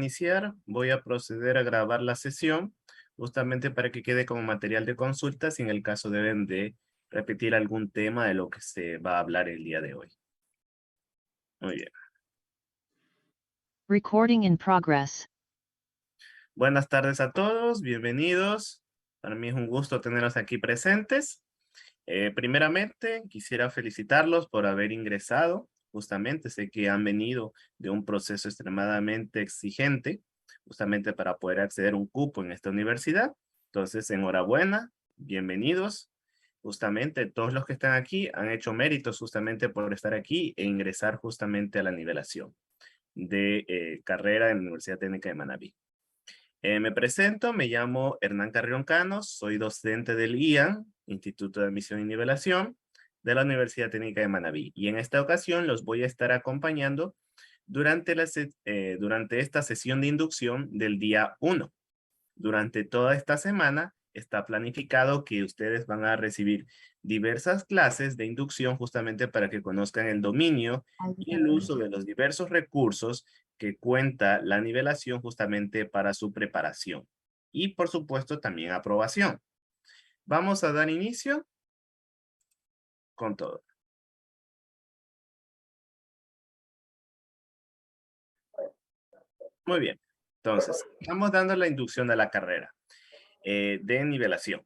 iniciar, voy a proceder a grabar la sesión, justamente para que quede como material de consulta si en el caso deben de repetir algún tema de lo que se va a hablar el día de hoy. Muy bien. Recording in progress. Buenas tardes a todos, bienvenidos. Para mí es un gusto tenerlos aquí presentes. Primeramente, quisiera felicitarlos por haber ingresado. Justamente sé que han venido de un proceso extremadamente exigente, justamente para poder acceder a un cupo en esta universidad. Entonces, enhorabuena, bienvenidos. Justamente todos los que están aquí han hecho méritos justamente por estar aquí e ingresar justamente a la nivelación de carrera en la Universidad Técnica de Manabí. Me presento, me llamo Hernán Carrión Canos, soy docente del IAN, Instituto de Admisión y Nivelación, de la Universidad Técnica de Manabí. Y en esta ocasión los voy a estar acompañando durante esta sesión de inducción del día 1. Durante toda esta semana está planificado que ustedes van a recibir diversas clases de inducción justamente para que conozcan el dominio y el uso de los diversos recursos que cuenta la nivelación justamente para su preparación. Y por supuesto también aprobación. Vamos a dar inicio con todo. Muy bien. Entonces, estamos dando la inducción a la carrera de nivelación.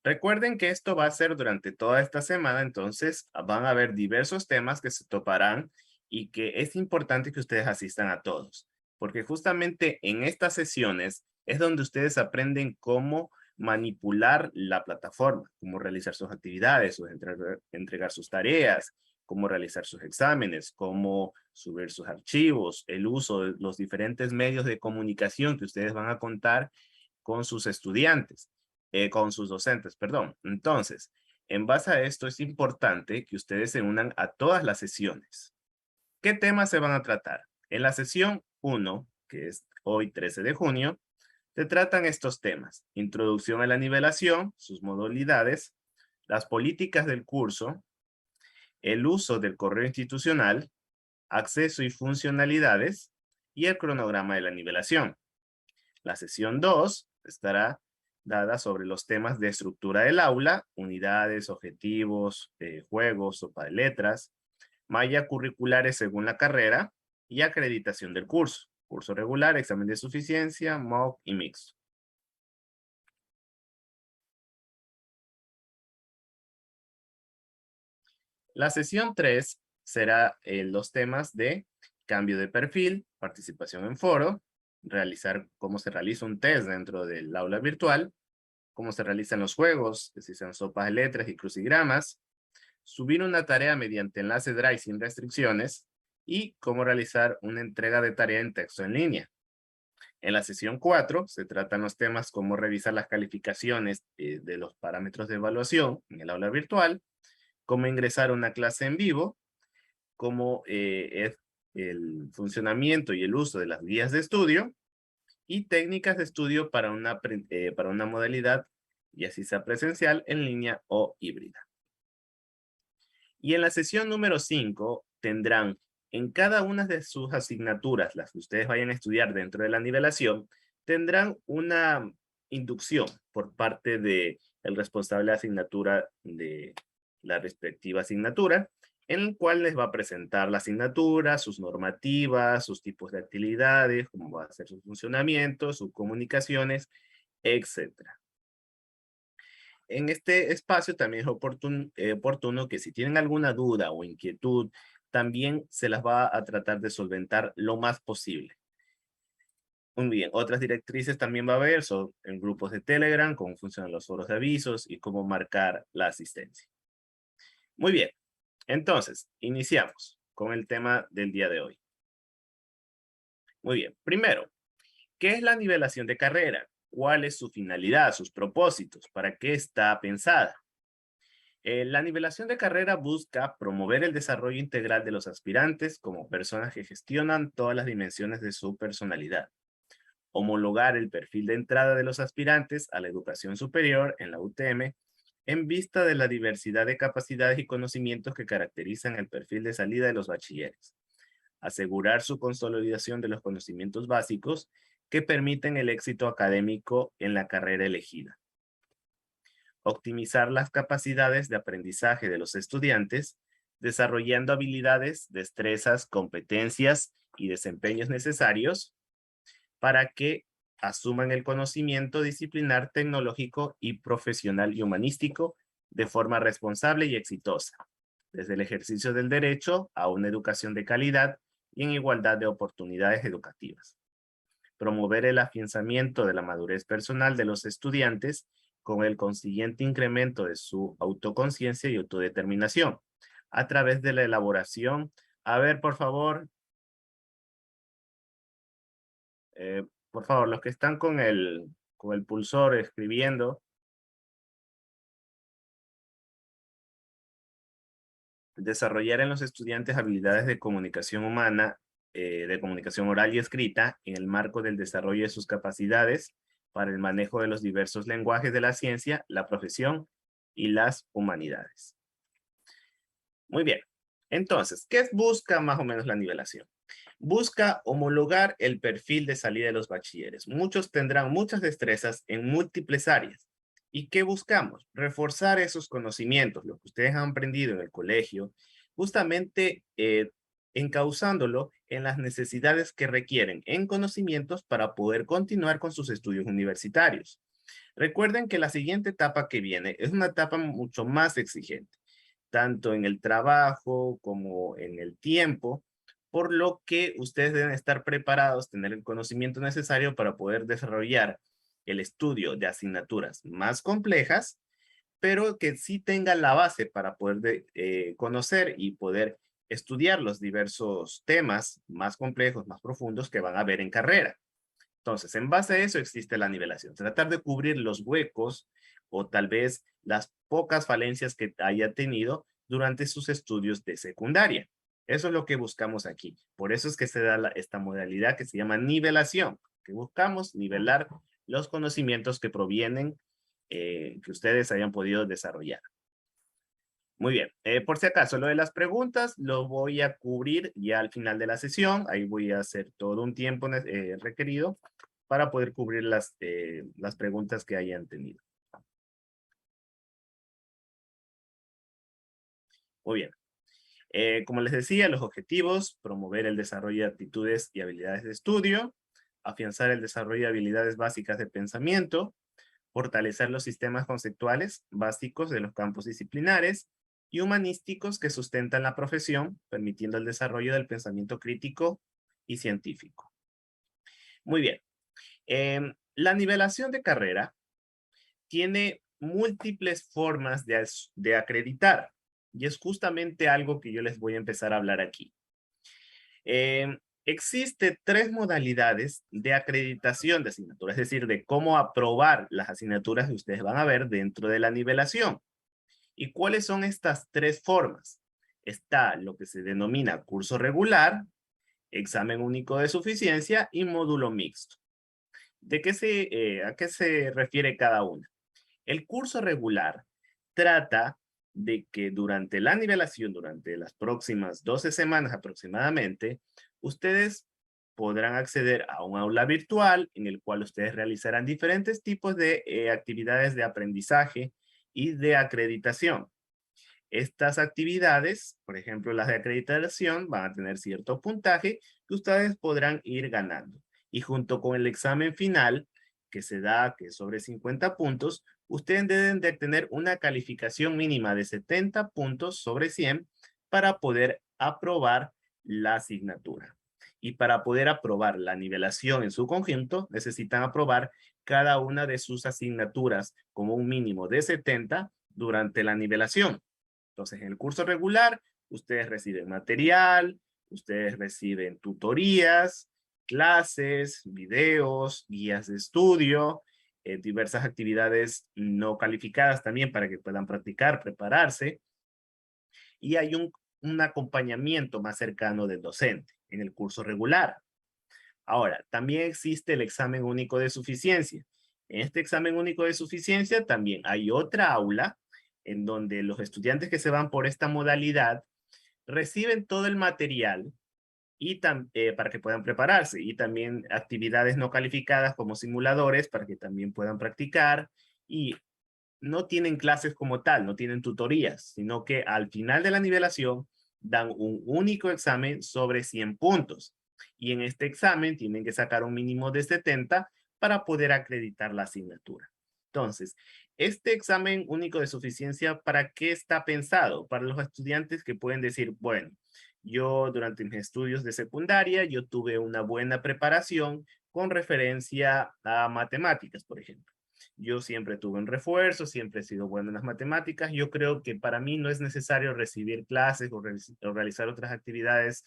Recuerden que esto va a ser durante toda esta semana, entonces van a haber diversos temas que se toparán y que es importante que ustedes asistan a todos, porque justamente en estas sesiones es donde ustedes aprenden cómo manipular la plataforma, cómo realizar sus actividades, entregar sus tareas, cómo realizar sus exámenes, cómo subir sus archivos, el uso de los diferentes medios de comunicación que ustedes van a contar con sus estudiantes, con sus docentes, perdón. Entonces, en base a esto es importante que ustedes se unan a todas las sesiones. ¿Qué temas se van a tratar? En la sesión 1, que es hoy 13 de junio, se tratan estos temas: introducción a la nivelación, sus modalidades, las políticas del curso, el uso del correo institucional, acceso y funcionalidades, y el cronograma de la nivelación. La sesión 2 estará dada sobre los temas de estructura del aula, unidades, objetivos, juegos, sopa de letras, malla curriculares según la carrera y acreditación del curso. Curso regular, examen de suficiencia, mock y mixto. La sesión 3 será los temas de cambio de perfil, participación en foro, cómo se realiza un test dentro del aula virtual, cómo se realizan los juegos, que si sean sopas de letras y crucigramas, subir una tarea mediante enlace Drive sin restricciones y cómo realizar una entrega de tarea en texto en línea. En la sesión 4 se tratan los temas como revisar las calificaciones de los parámetros de evaluación en el aula virtual, cómo ingresar a una clase en vivo, cómo es el funcionamiento y el uso de las guías de estudio y técnicas de estudio para una modalidad, ya sea presencial, en línea o híbrida. Y en la sesión número 5 tendrán en cada una de sus asignaturas, las que ustedes vayan a estudiar dentro de la nivelación, tendrán una inducción por parte del responsable de asignatura de la respectiva asignatura, en el cual les va a presentar la asignatura, sus normativas, sus tipos de actividades, cómo va a ser su funcionamiento, sus comunicaciones, etcétera. En este espacio también es oportuno que si tienen alguna duda o inquietud, también se las va a tratar de solventar lo más posible. Muy bien, otras directrices también va a haber en grupos de Telegram, cómo funcionan los foros de avisos y cómo marcar la asistencia. Muy bien, entonces, iniciamos con el tema del día de hoy. Muy bien, primero, ¿qué es la nivelación de carrera? ¿Cuál es su finalidad, sus propósitos? ¿Para qué está pensada? La nivelación de carrera busca promover el desarrollo integral de los aspirantes como personas que gestionan todas las dimensiones de su personalidad, homologar el perfil de entrada de los aspirantes a la educación superior en la UTM en vista de la diversidad de capacidades y conocimientos que caracterizan el perfil de salida de los bachilleres, asegurar su consolidación de los conocimientos básicos que permiten el éxito académico en la carrera elegida. Optimizar las capacidades de aprendizaje de los estudiantes, desarrollando habilidades, destrezas, competencias y desempeños necesarios para que asuman el conocimiento disciplinar, tecnológico y profesional y humanístico de forma responsable y exitosa, desde el ejercicio del derecho a una educación de calidad y en igualdad de oportunidades educativas. Promover el afianzamiento de la madurez personal de los estudiantes con el consiguiente incremento de su autoconciencia y autodeterminación a través de la elaboración. A ver, por favor, los que están con el pulsor escribiendo, desarrollar en los estudiantes habilidades de comunicación humana, de comunicación oral y escrita, en el marco del desarrollo de sus capacidades para el manejo de los diversos lenguajes de la ciencia, la profesión y las humanidades. Muy bien. Entonces, ¿qué busca más o menos la nivelación? Busca homologar el perfil de salida de los bachilleres. Muchos tendrán muchas destrezas en múltiples áreas. ¿Y qué buscamos? Reforzar esos conocimientos, lo que ustedes han aprendido en el colegio, justamente encauzándolo en las necesidades que requieren en conocimientos para poder continuar con sus estudios universitarios. Recuerden que la siguiente etapa que viene es una etapa mucho más exigente, tanto en el trabajo como en el tiempo, por lo que ustedes deben estar preparados, tener el conocimiento necesario para poder desarrollar el estudio de asignaturas más complejas, pero que sí tengan la base para poder conocer y poder estudiar los diversos temas más complejos, más profundos que van a ver en carrera. Entonces, en base a eso existe la nivelación. Tratar de cubrir los huecos o tal vez las pocas falencias que haya tenido durante sus estudios de secundaria. Eso es lo que buscamos aquí. Por eso es que se da esta modalidad que se llama nivelación, que buscamos nivelar los conocimientos que provienen, que ustedes hayan podido desarrollar. Muy bien, por si acaso, lo de las preguntas lo voy a cubrir ya al final de la sesión. Ahí voy a hacer todo un tiempo requerido para poder cubrir las preguntas que hayan tenido. Muy bien. Como les decía, los objetivos: promover el desarrollo de aptitudes y habilidades de estudio, afianzar el desarrollo de habilidades básicas de pensamiento, fortalecer los sistemas conceptuales básicos de los campos disciplinares y humanísticos que sustentan la profesión, permitiendo el desarrollo del pensamiento crítico y científico. Muy bien. La nivelación de carrera tiene múltiples formas de acreditar, y es justamente algo que yo les voy a empezar a hablar aquí. Existe 3 modalidades de acreditación de asignaturas, es decir, de cómo aprobar las asignaturas que ustedes van a ver dentro de la nivelación. ¿Y cuáles son estas 3 formas? Está lo que se denomina curso regular, examen único de suficiencia y módulo mixto. ¿A qué se refiere cada una? El curso regular trata de que durante la nivelación, durante las próximas 12 semanas aproximadamente, ustedes podrán acceder a un aula virtual en el cual ustedes realizarán diferentes tipos de actividades de aprendizaje y de acreditación. Estas actividades, por ejemplo, las de acreditación, van a tener cierto puntaje que ustedes podrán ir ganando. Y junto con el examen final, que se da, que es sobre 50 puntos, ustedes deben de tener una calificación mínima de 70 puntos sobre 100 para poder aprobar la asignatura. Y para poder aprobar la nivelación en su conjunto, necesitan aprobar cada una de sus asignaturas como un mínimo de 70 durante la nivelación. Entonces, en el curso regular, ustedes reciben material, ustedes reciben tutorías, clases, videos, guías de estudio, diversas actividades no calificadas también para que puedan practicar, prepararse. Y hay un acompañamiento más cercano del docente en el curso regular. Ahora, también existe el examen único de suficiencia. En este examen único de suficiencia también hay otra aula en donde los estudiantes que se van por esta modalidad reciben todo el material y para que puedan prepararse, y también actividades no calificadas como simuladores para que también puedan practicar, y no tienen clases como tal, no tienen tutorías, sino que al final de la nivelación dan un único examen sobre 100 puntos. Y en este examen tienen que sacar un mínimo de 70 para poder acreditar la asignatura. Entonces, este examen único de suficiencia, ¿para qué está pensado? Para los estudiantes que pueden decir, bueno, yo durante mis estudios de secundaria, yo tuve una buena preparación con referencia a matemáticas, por ejemplo. Yo siempre tuve un refuerzo, siempre he sido bueno en las matemáticas. Yo creo que para mí no es necesario recibir clases o realizar otras actividades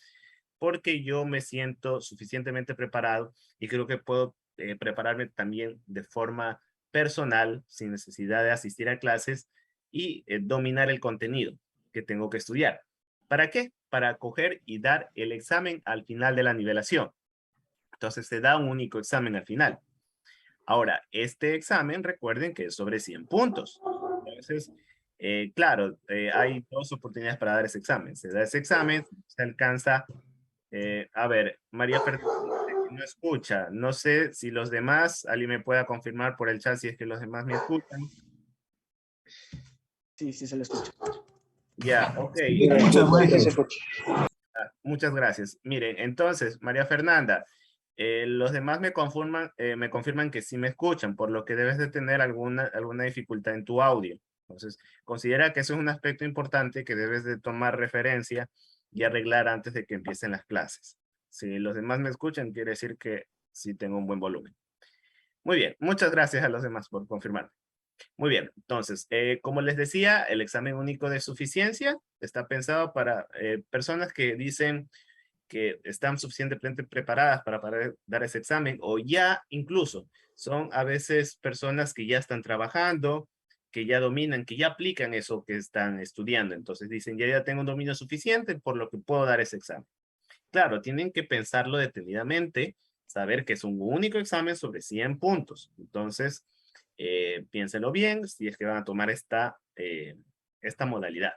porque yo me siento suficientemente preparado y creo que puedo prepararme también de forma personal, sin necesidad de asistir a clases y dominar el contenido que tengo que estudiar. ¿Para qué? Para coger y dar el examen al final de la nivelación. Entonces se da un único examen al final. Ahora, este examen, recuerden que es sobre 100 puntos. Entonces, claro, hay dos oportunidades para dar ese examen. Se da ese examen, se alcanza, a ver, María Fernanda no escucha. No sé si los demás, alguien me pueda confirmar por el chat si es que los demás me escuchan. Sí, sí se lo escucha. Ya, ok. Muchas gracias. Miren, entonces, María Fernanda, los demás me confirman que sí me escuchan, por lo que debes de tener alguna dificultad en tu audio. Entonces, considera que eso es un aspecto importante que debes de tomar referencia y arreglar antes de que empiecen las clases. Si los demás me escuchan, quiere decir que sí tengo un buen volumen. Muy bien, muchas gracias a los demás por confirmar. Muy bien, entonces, como les decía, el examen único de suficiencia está pensado para personas que dicen que están suficientemente preparadas para poder dar ese examen o ya incluso son a veces personas que ya están trabajando, que ya dominan, que ya aplican eso que están estudiando. Entonces dicen, ya tengo un dominio suficiente por lo que puedo dar ese examen. Claro, tienen que pensarlo detenidamente, saber que es un único examen sobre 100 puntos. Entonces, piénsenlo bien si es que van a tomar esta modalidad.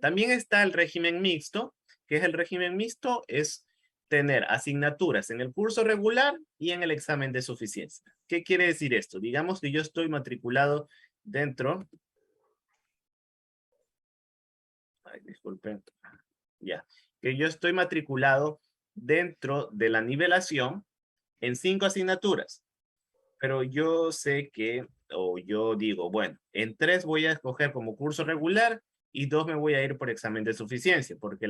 También está el régimen mixto, que es el régimen mixto, es tener asignaturas en el curso regular y en el examen de suficiencia. ¿Qué quiere decir esto? Digamos que yo estoy matriculado dentro, disculpen, ya, que yo estoy matriculado dentro de la nivelación en 5 asignaturas, pero yo sé que, o yo digo, bueno, en 3 voy a escoger como curso regular y 2 me voy a ir por examen de suficiencia, porque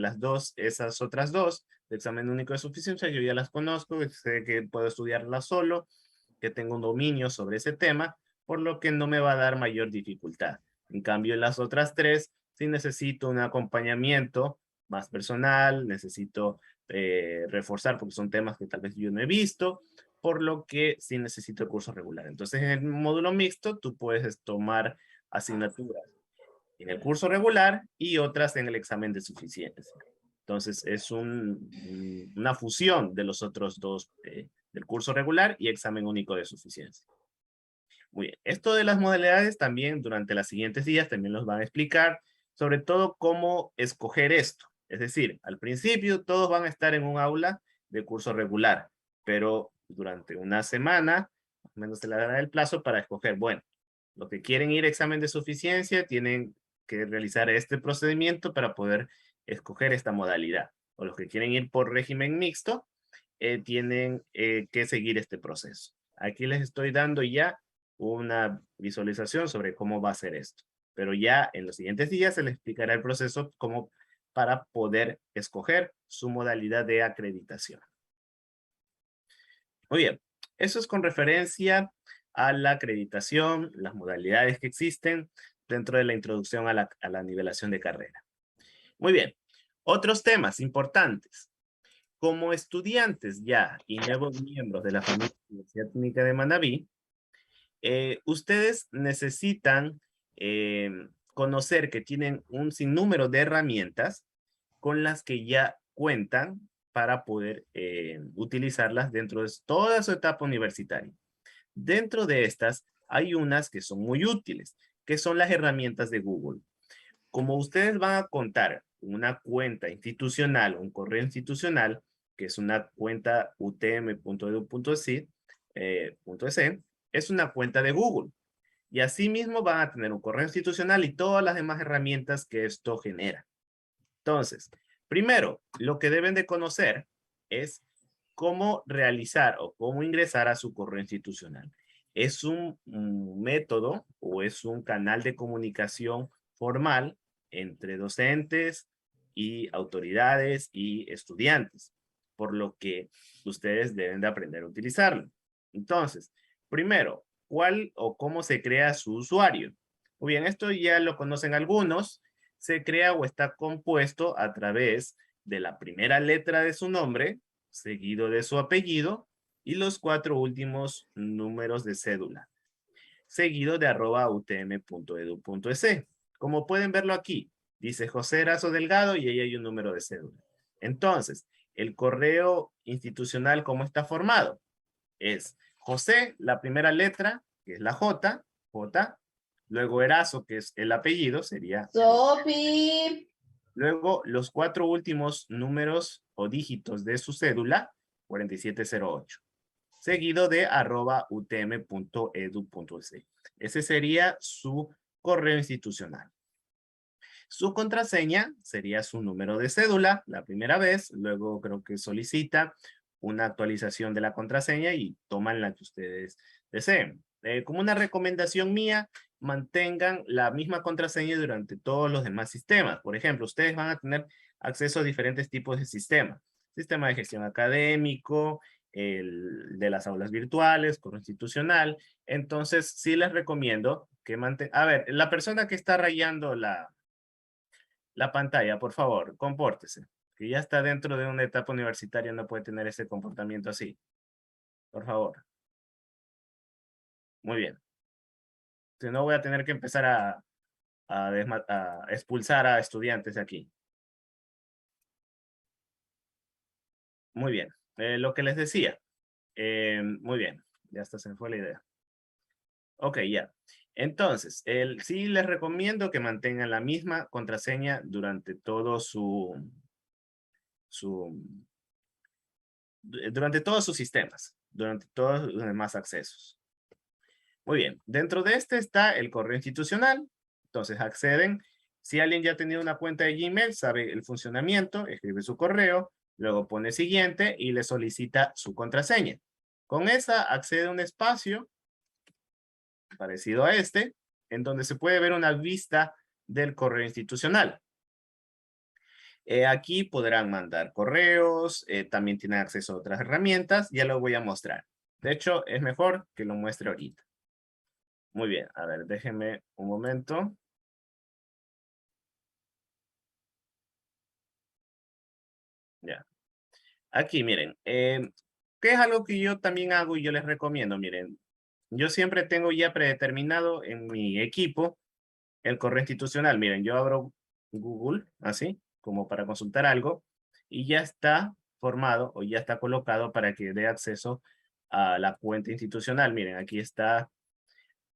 esas otras 2, de examen único de suficiencia, yo ya las conozco, sé que puedo estudiarlas solo, que tengo un dominio sobre ese tema, por lo que no me va a dar mayor dificultad. En cambio, en las otras 3, sí necesito un acompañamiento más personal, necesito reforzar porque son temas que tal vez yo no he visto, por lo que sí necesito el curso regular. Entonces, en el módulo mixto, tú puedes tomar asignaturas en el curso regular y otras en el examen de suficiencia. Entonces, es una fusión de los otros dos, del curso regular y examen único de suficiencia. Muy bien. Esto de las modalidades también durante los siguientes días también los van a explicar, sobre todo cómo escoger esto. Es decir, al principio todos van a estar en un aula de curso regular, pero durante una semana, más o menos se le dará el plazo para escoger, bueno, los que quieren ir a examen de suficiencia tienen que realizar este procedimiento para poder escoger esta modalidad. O los que quieren ir por régimen mixto, tienen que seguir este proceso. Aquí les estoy dando ya una visualización sobre cómo va a ser esto. Pero ya en los siguientes días se les explicará el proceso como para poder escoger su modalidad de acreditación. Muy bien, eso es con referencia a la acreditación, las modalidades que existen dentro de la introducción a la nivelación de carrera. Muy bien, otros temas importantes. Como estudiantes ya y nuevos miembros de la familia Universidad Técnica de Manabí, ustedes necesitan conocer que tienen un sinnúmero de herramientas con las que ya cuentan para poder utilizarlas dentro de toda su etapa universitaria. Dentro de estas hay unas que son muy útiles, que son las herramientas de Google. Como ustedes van a contar una cuenta institucional, un correo institucional, que es una cuenta utm.edu.es, es una cuenta de Google. Y asimismo van a tener un correo institucional y todas las demás herramientas que esto genera. Entonces, primero, lo que deben de conocer es cómo realizar o cómo ingresar a su correo institucional. Es un método o es un canal de comunicación formal entre docentes y autoridades y estudiantes, por lo que ustedes deben de aprender a utilizarlo. Entonces, primero, ¿cuál o cómo se crea su usuario? Muy bien, esto ya lo conocen algunos. Se crea o está compuesto a través de la primera letra de su nombre, seguido de su apellido y los 4 últimos números de cédula, seguido de @utm.edu.es. Como pueden verlo aquí, dice José Erazo Delgado y ahí hay un número de cédula. Entonces, el correo institucional, ¿cómo está formado? Es José, la primera letra, que es la J, luego Erazo, que es el apellido, sería Sophie. Luego, los 4 últimos números o dígitos de su cédula, 4708, seguido de @utm.edu.es. Ese sería su correo institucional. Su contraseña sería su número de cédula, la primera vez, luego creo que solicita una actualización de la contraseña y toman la que ustedes deseen. Como una recomendación mía, mantengan la misma contraseña durante todos los demás sistemas. Por ejemplo, ustedes van a tener acceso a diferentes tipos de sistemas. Sistema de gestión académico, el de las aulas virtuales, correo institucional. Entonces, sí les recomiendo que mantengan... A ver, la persona que está rayando la pantalla, por favor, compórtese. Que ya está dentro de una etapa universitaria, no puede tener ese comportamiento así. Por favor. Muy bien. Si no, voy a tener que empezar a expulsar a estudiantes de aquí. Muy bien. Lo que les decía. Muy bien. Ya hasta se me fue la idea. Ok, ya. Entonces, sí les recomiendo que mantengan la misma contraseña durante todo durante todos sus sistemas, durante todos los demás accesos. Muy bien, dentro de este está el correo institucional, entonces acceden. Si alguien ya ha tenido una cuenta de Gmail, sabe el funcionamiento, escribe su correo, luego pone siguiente y le solicita su contraseña. Con esa accede a un espacio parecido a este, en donde se puede ver una vista del correo institucional. Aquí podrán mandar correos, también tienen acceso a otras herramientas, ya lo voy a mostrar. De hecho, es mejor que lo muestre ahorita. Muy bien, a ver, déjenme un momento. Ya. Aquí, miren, ¿qué es algo que yo también hago y yo les recomiendo? Miren, yo siempre tengo ya predeterminado en mi equipo el correo institucional. Miren, yo abro Google, así, como para consultar algo, y ya está formado o ya está colocado para que dé acceso a la cuenta institucional. Miren, aquí está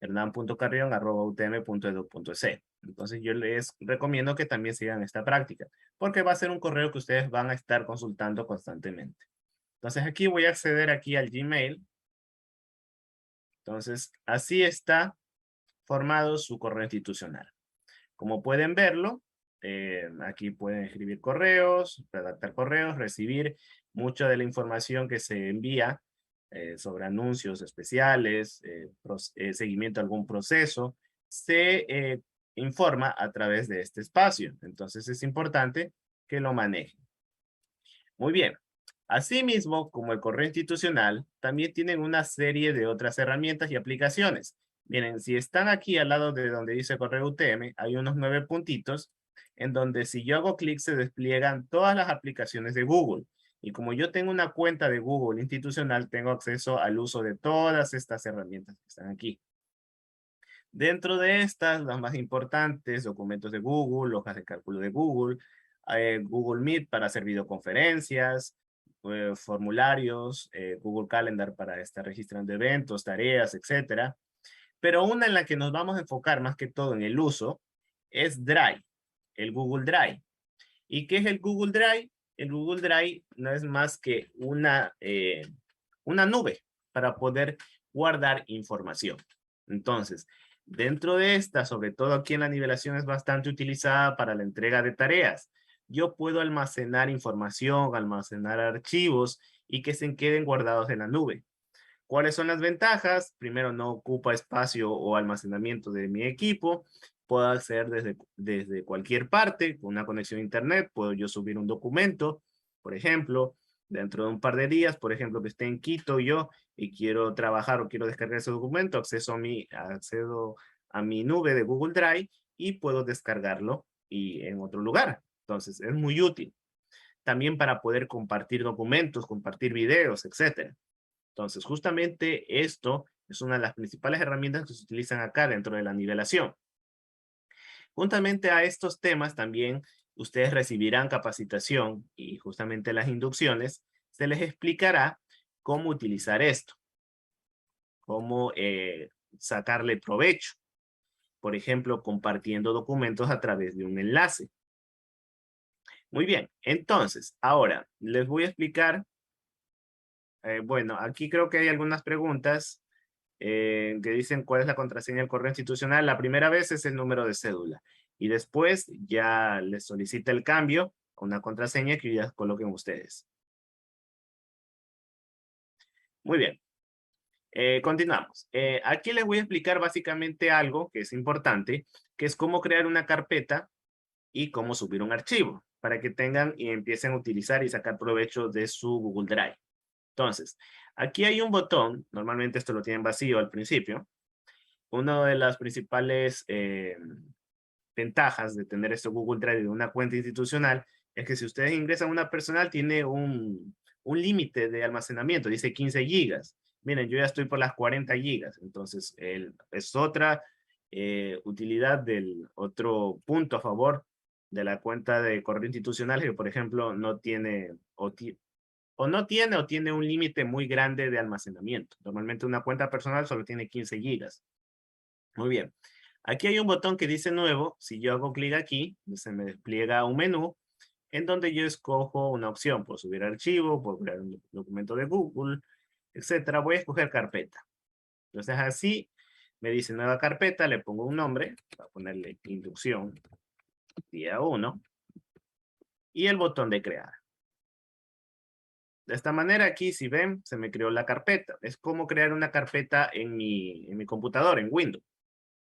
hernan.carrion@utm.edu.es. Entonces yo les recomiendo que también sigan esta práctica, porque va a ser un correo que ustedes van a estar consultando constantemente. Entonces aquí voy a acceder aquí al Gmail. Entonces así está formado su correo institucional. Como pueden verlo, aquí pueden escribir correos, redactar correos, recibir mucha de la información que se envía sobre anuncios especiales, seguimiento a algún proceso, se informa a través de este espacio. Entonces es importante que lo manejen. Muy bien. Asimismo, como el correo institucional, también tienen una serie de otras herramientas y aplicaciones. Miren, si están aquí al lado de donde dice correo UTM, hay unos 9 puntitos en donde si yo hago clic se despliegan todas las aplicaciones de Google. Y como yo tengo una cuenta de Google institucional, tengo acceso al uso de todas estas herramientas que están aquí. Dentro de estas, las más importantes, documentos de Google, hojas de cálculo de Google, Google Meet para hacer videoconferencias, formularios, Google Calendar para estar registrando eventos, tareas, etcétera. Pero una en la que nos vamos a enfocar más que todo en el uso es Drive, el Google Drive. ¿Y qué es el Google Drive? El Google Drive no es más que una nube para poder guardar información. Entonces, dentro de esta, sobre todo aquí en la nivelación, es bastante utilizada para la entrega de tareas. Yo puedo almacenar información, almacenar archivos y que se queden guardados en la nube. ¿Cuáles son las ventajas? Primero, no ocupa espacio o almacenamiento de mi equipo. Puedo acceder desde cualquier parte, con una conexión a internet. Puedo yo subir un documento, por ejemplo, dentro de un par de días, por ejemplo, que esté en Quito yo y quiero trabajar o quiero descargar ese documento, accedo a mi nube de Google Drive y puedo descargarlo y en otro lugar. Entonces, es muy útil. También para poder compartir documentos, compartir videos, etcétera. Entonces, justamente esto es una de las principales herramientas que se utilizan acá dentro de la nivelación. Juntamente a estos temas también ustedes recibirán capacitación y justamente las inducciones se les explicará cómo utilizar esto, cómo sacarle provecho. Por ejemplo, compartiendo documentos a través de un enlace. Muy bien, entonces, ahora les voy a explicar. Bueno, aquí creo que hay algunas preguntas que dicen cuál es la contraseña del correo institucional. La primera vez es el número de cédula y después ya les solicita el cambio a una contraseña que ya coloquen ustedes. Muy bien, continuamos. Aquí les voy a explicar básicamente algo que es importante, que es cómo crear una carpeta y cómo subir un archivo para que tengan y empiecen a utilizar y sacar provecho de su Google Drive. Entonces, aquí hay un botón, normalmente esto lo tienen vacío al principio. Una de las principales ventajas de tener este Google Drive de una cuenta institucional es que si ustedes ingresan a una personal tiene un límite de almacenamiento, dice 15 gigas. Miren, yo ya estoy por las 40 gigas, entonces es otra utilidad del otro punto a favor de la cuenta de correo institucional que, por ejemplo, no tiene o tiene un límite muy grande de almacenamiento. Normalmente una cuenta personal solo tiene 15 gigas. Muy bien. Aquí hay un botón que dice nuevo. Si yo hago clic aquí, se me despliega un menú en donde yo escojo una opción. Puedo subir archivo, puedo crear un documento de Google, etcétera. Voy a escoger carpeta. Entonces así me dice nueva carpeta, le pongo un nombre, voy a ponerle inducción día 1 y el botón de crear. De esta manera aquí, si ven, se me creó la carpeta. Es como crear una carpeta en mi computador, en Windows.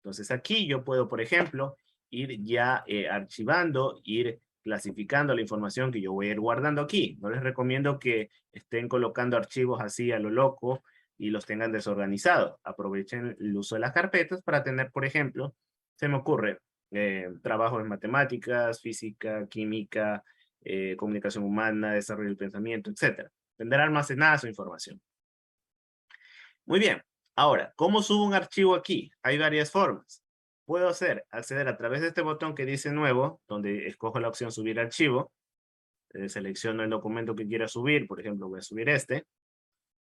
Entonces aquí yo puedo, por ejemplo, ir ya archivando, ir clasificando la información que yo voy a ir guardando aquí. No les recomiendo que estén colocando archivos así a lo loco y los tengan desorganizados. Aprovechen el uso de las carpetas para tener, por ejemplo, se me ocurre, trabajo en matemáticas, física, química, comunicación humana, desarrollo del pensamiento, etc. Tendrá almacenada su información. Muy bien. Ahora, ¿cómo subo un archivo aquí? Hay varias formas. Puedo acceder a través de este botón que dice nuevo, donde escojo la opción subir archivo. Selecciono el documento que quiera subir, por ejemplo, voy a subir este,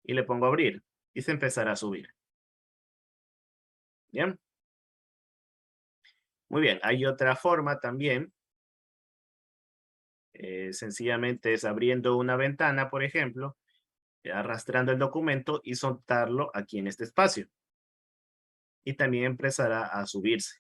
y le pongo abrir, y se empezará a subir. ¿Bien? Muy bien, hay otra forma también. Sencillamente es abriendo una ventana, por ejemplo, arrastrando el documento y soltarlo aquí en este espacio. Y también empezará a subirse.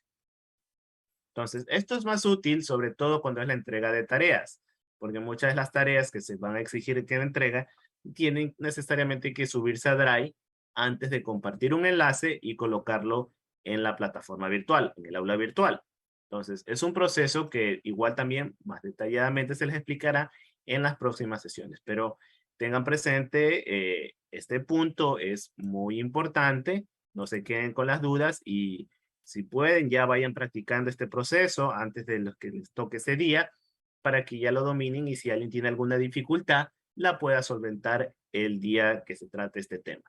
Entonces, esto es más útil, sobre todo cuando es la entrega de tareas, porque muchas de las tareas que se van a exigir que la entrega tienen necesariamente que subirse a Drive antes de compartir un enlace y colocarlo en la plataforma virtual, en el aula virtual. Entonces, es un proceso que igual también más detalladamente se les explicará en las próximas sesiones, pero tengan presente, este punto es muy importante, no se queden con las dudas y si pueden, ya vayan practicando este proceso antes de lo que les toque ese día para que ya lo dominen y si alguien tiene alguna dificultad, la pueda solventar el día que se trate este tema.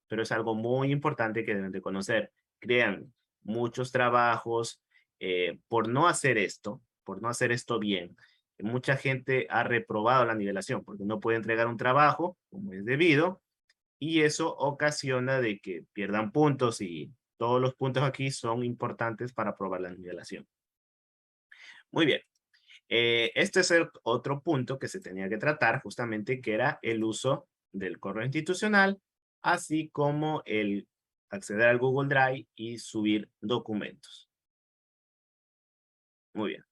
Pero es algo muy importante que deben de conocer. Crean muchos trabajos por no hacer esto bien. Mucha gente ha reprobado la nivelación porque no puede entregar un trabajo como es debido y eso ocasiona de que pierdan puntos y todos los puntos aquí son importantes para probar la nivelación. Muy bien. Este es el otro punto que se tenía que tratar, justamente, que era el uso del correo institucional, así como el acceder al Google Drive y subir documentos. Muy bien.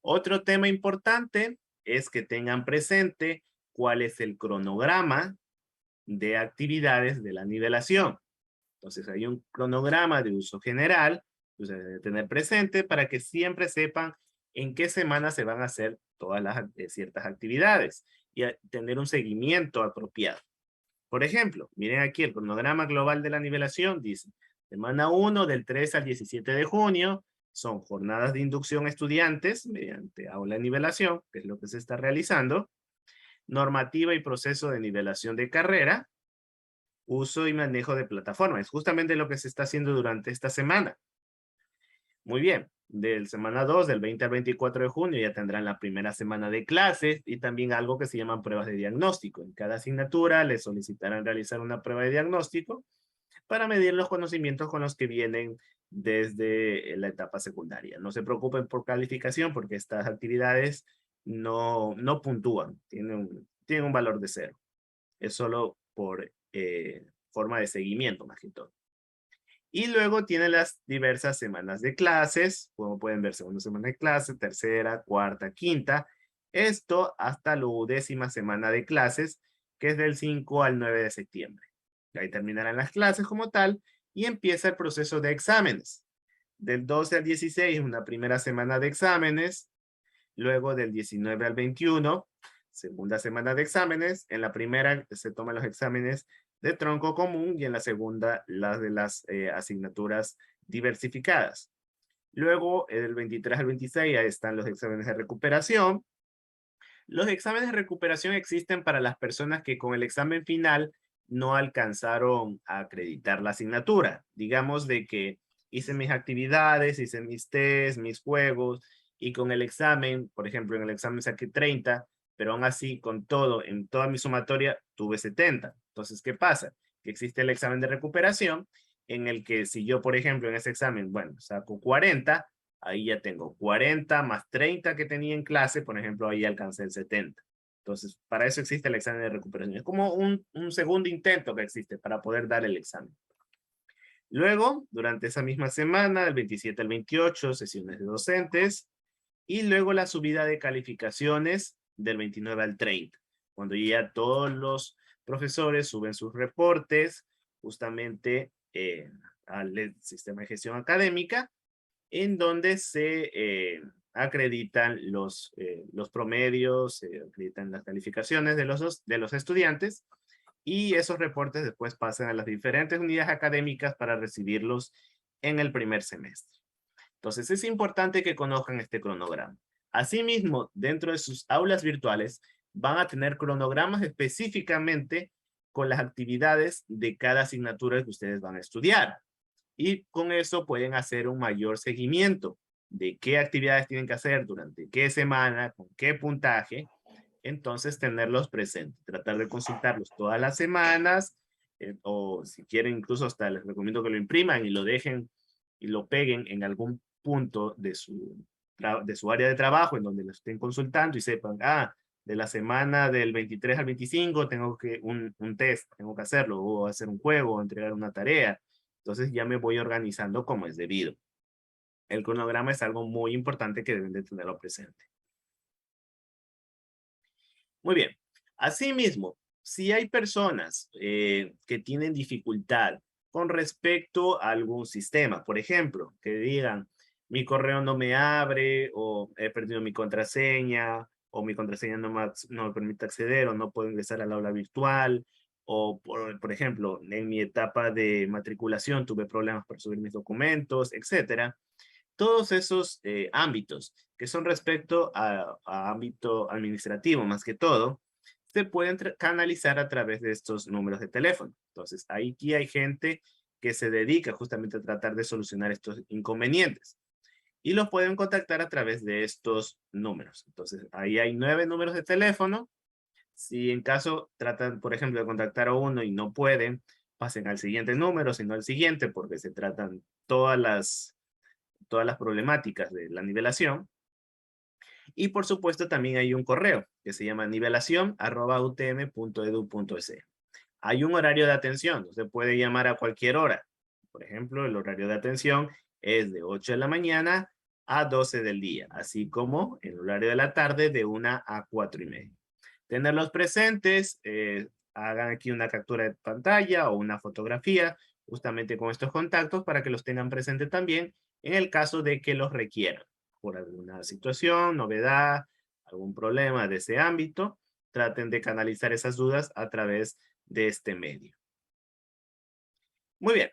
Otro tema importante es que tengan presente cuál es el cronograma de actividades de la nivelación. Entonces hay un cronograma de uso general que ustedes deben tener presente para que siempre sepan en qué semana se van a hacer todas las ciertas actividades y tener un seguimiento apropiado. Por ejemplo, miren aquí el cronograma global de la nivelación, dice, semana 1 del 3 al 17 de junio, son jornadas de inducción a estudiantes mediante aula de nivelación, que es lo que se está realizando, normativa y proceso de nivelación de carrera, uso y manejo de plataformas. Es justamente lo que se está haciendo durante esta semana. Muy bien, del semana 2, del 20 al 24 de junio, ya tendrán la primera semana de clases y también algo que se llaman pruebas de diagnóstico. En cada asignatura les solicitarán realizar una prueba de diagnóstico para medir los conocimientos con los que vienen desde la etapa secundaria. No se preocupen por calificación porque estas actividades no puntúan, tienen un valor de 0. Es solo por forma de seguimiento más que todo. Y luego tiene las diversas semanas de clases, como pueden ver, segunda semana de clase, tercera, cuarta, quinta. Esto hasta la 10ª semana de clases, que es del 5 al 9 de septiembre. Ahí terminarán las clases como tal y empieza el proceso de exámenes. Del 12 al 16, una primera semana de exámenes. Luego del 19 al 21, segunda semana de exámenes. En la primera se toman los exámenes de tronco común y en la segunda las de las asignaturas diversificadas. Luego, del 23 al 26, ahí están los exámenes de recuperación. Los exámenes de recuperación existen para las personas que con el examen final no alcanzaron a acreditar la asignatura. Digamos de que hice mis actividades, hice mis test, mis juegos, y con el examen, por ejemplo, en el examen saqué 30, pero aún así con todo, en toda mi sumatoria, tuve 70. Entonces, ¿qué pasa? Que existe el examen de recuperación en el que si yo, por ejemplo, en ese examen, bueno, saco 40, ahí ya tengo 40 más 30 que tenía en clase, por ejemplo, ahí alcancé el 70. Entonces, para eso existe el examen de recuperación. Es como un segundo intento que existe para poder dar el examen. Luego, durante esa misma semana, del 27 al 28, sesiones de docentes. Y luego la subida de calificaciones del 29 al 30, cuando ya todos los profesores suben sus reportes justamente al sistema de gestión académica, en donde se acreditan los promedios, se acreditan las calificaciones de los estudiantes, y esos reportes después pasan a las diferentes unidades académicas para recibirlos en el primer semestre. Entonces es importante que conozcan este cronograma. Asimismo, dentro de sus aulas virtuales van a tener cronogramas específicamente con las actividades de cada asignatura que ustedes van a estudiar. Y con eso pueden hacer un mayor seguimiento de qué actividades tienen que hacer durante qué semana, con qué puntaje. Entonces tenerlos presentes, tratar de consultarlos todas las semanas, o si quieren incluso hasta les recomiendo que lo impriman y lo dejen y lo peguen en algún punto de su área de trabajo en donde lo estén consultando y sepan, de la semana del 23 al 25 tengo que un test, tengo que hacerlo, o hacer un juego, o entregar una tarea. Entonces ya me voy organizando como es debido. El cronograma es algo muy importante que deben de tenerlo presente. Muy bien. Asimismo, si hay personas que tienen dificultad con respecto a algún sistema, por ejemplo, que digan, mi correo no me abre, o he perdido mi contraseña, o mi contraseña no me permite acceder, o no puedo ingresar al aula virtual, o por ejemplo, en mi etapa de matriculación tuve problemas para subir mis documentos, etcétera. Todos esos ámbitos que son respecto a ámbito administrativo más que todo, se pueden canalizar a través de estos números de teléfono. Entonces, aquí hay gente que se dedica justamente a tratar de solucionar estos inconvenientes y los pueden contactar a través de estos números. Entonces, ahí hay 9 números de teléfono. Si en caso tratan, por ejemplo, de contactar a uno y no pueden, pasen al siguiente número, sino al siguiente, porque se tratan todas las problemáticas de la nivelación. Y por supuesto también hay un correo que se llama nivelación@utm.edu.es. Hay un horario de atención, usted puede llamar a cualquier hora. Por ejemplo, el horario de atención es de 8 de la mañana a 12 del día, así como el horario de la tarde de 1 a 4 y media. Tenerlos presentes, hagan aquí una captura de pantalla o una fotografía justamente con estos contactos para que los tengan presentes también en el caso de que los requieran por alguna situación, novedad, algún problema de ese ámbito. Traten de canalizar esas dudas a través de este medio. Muy bien.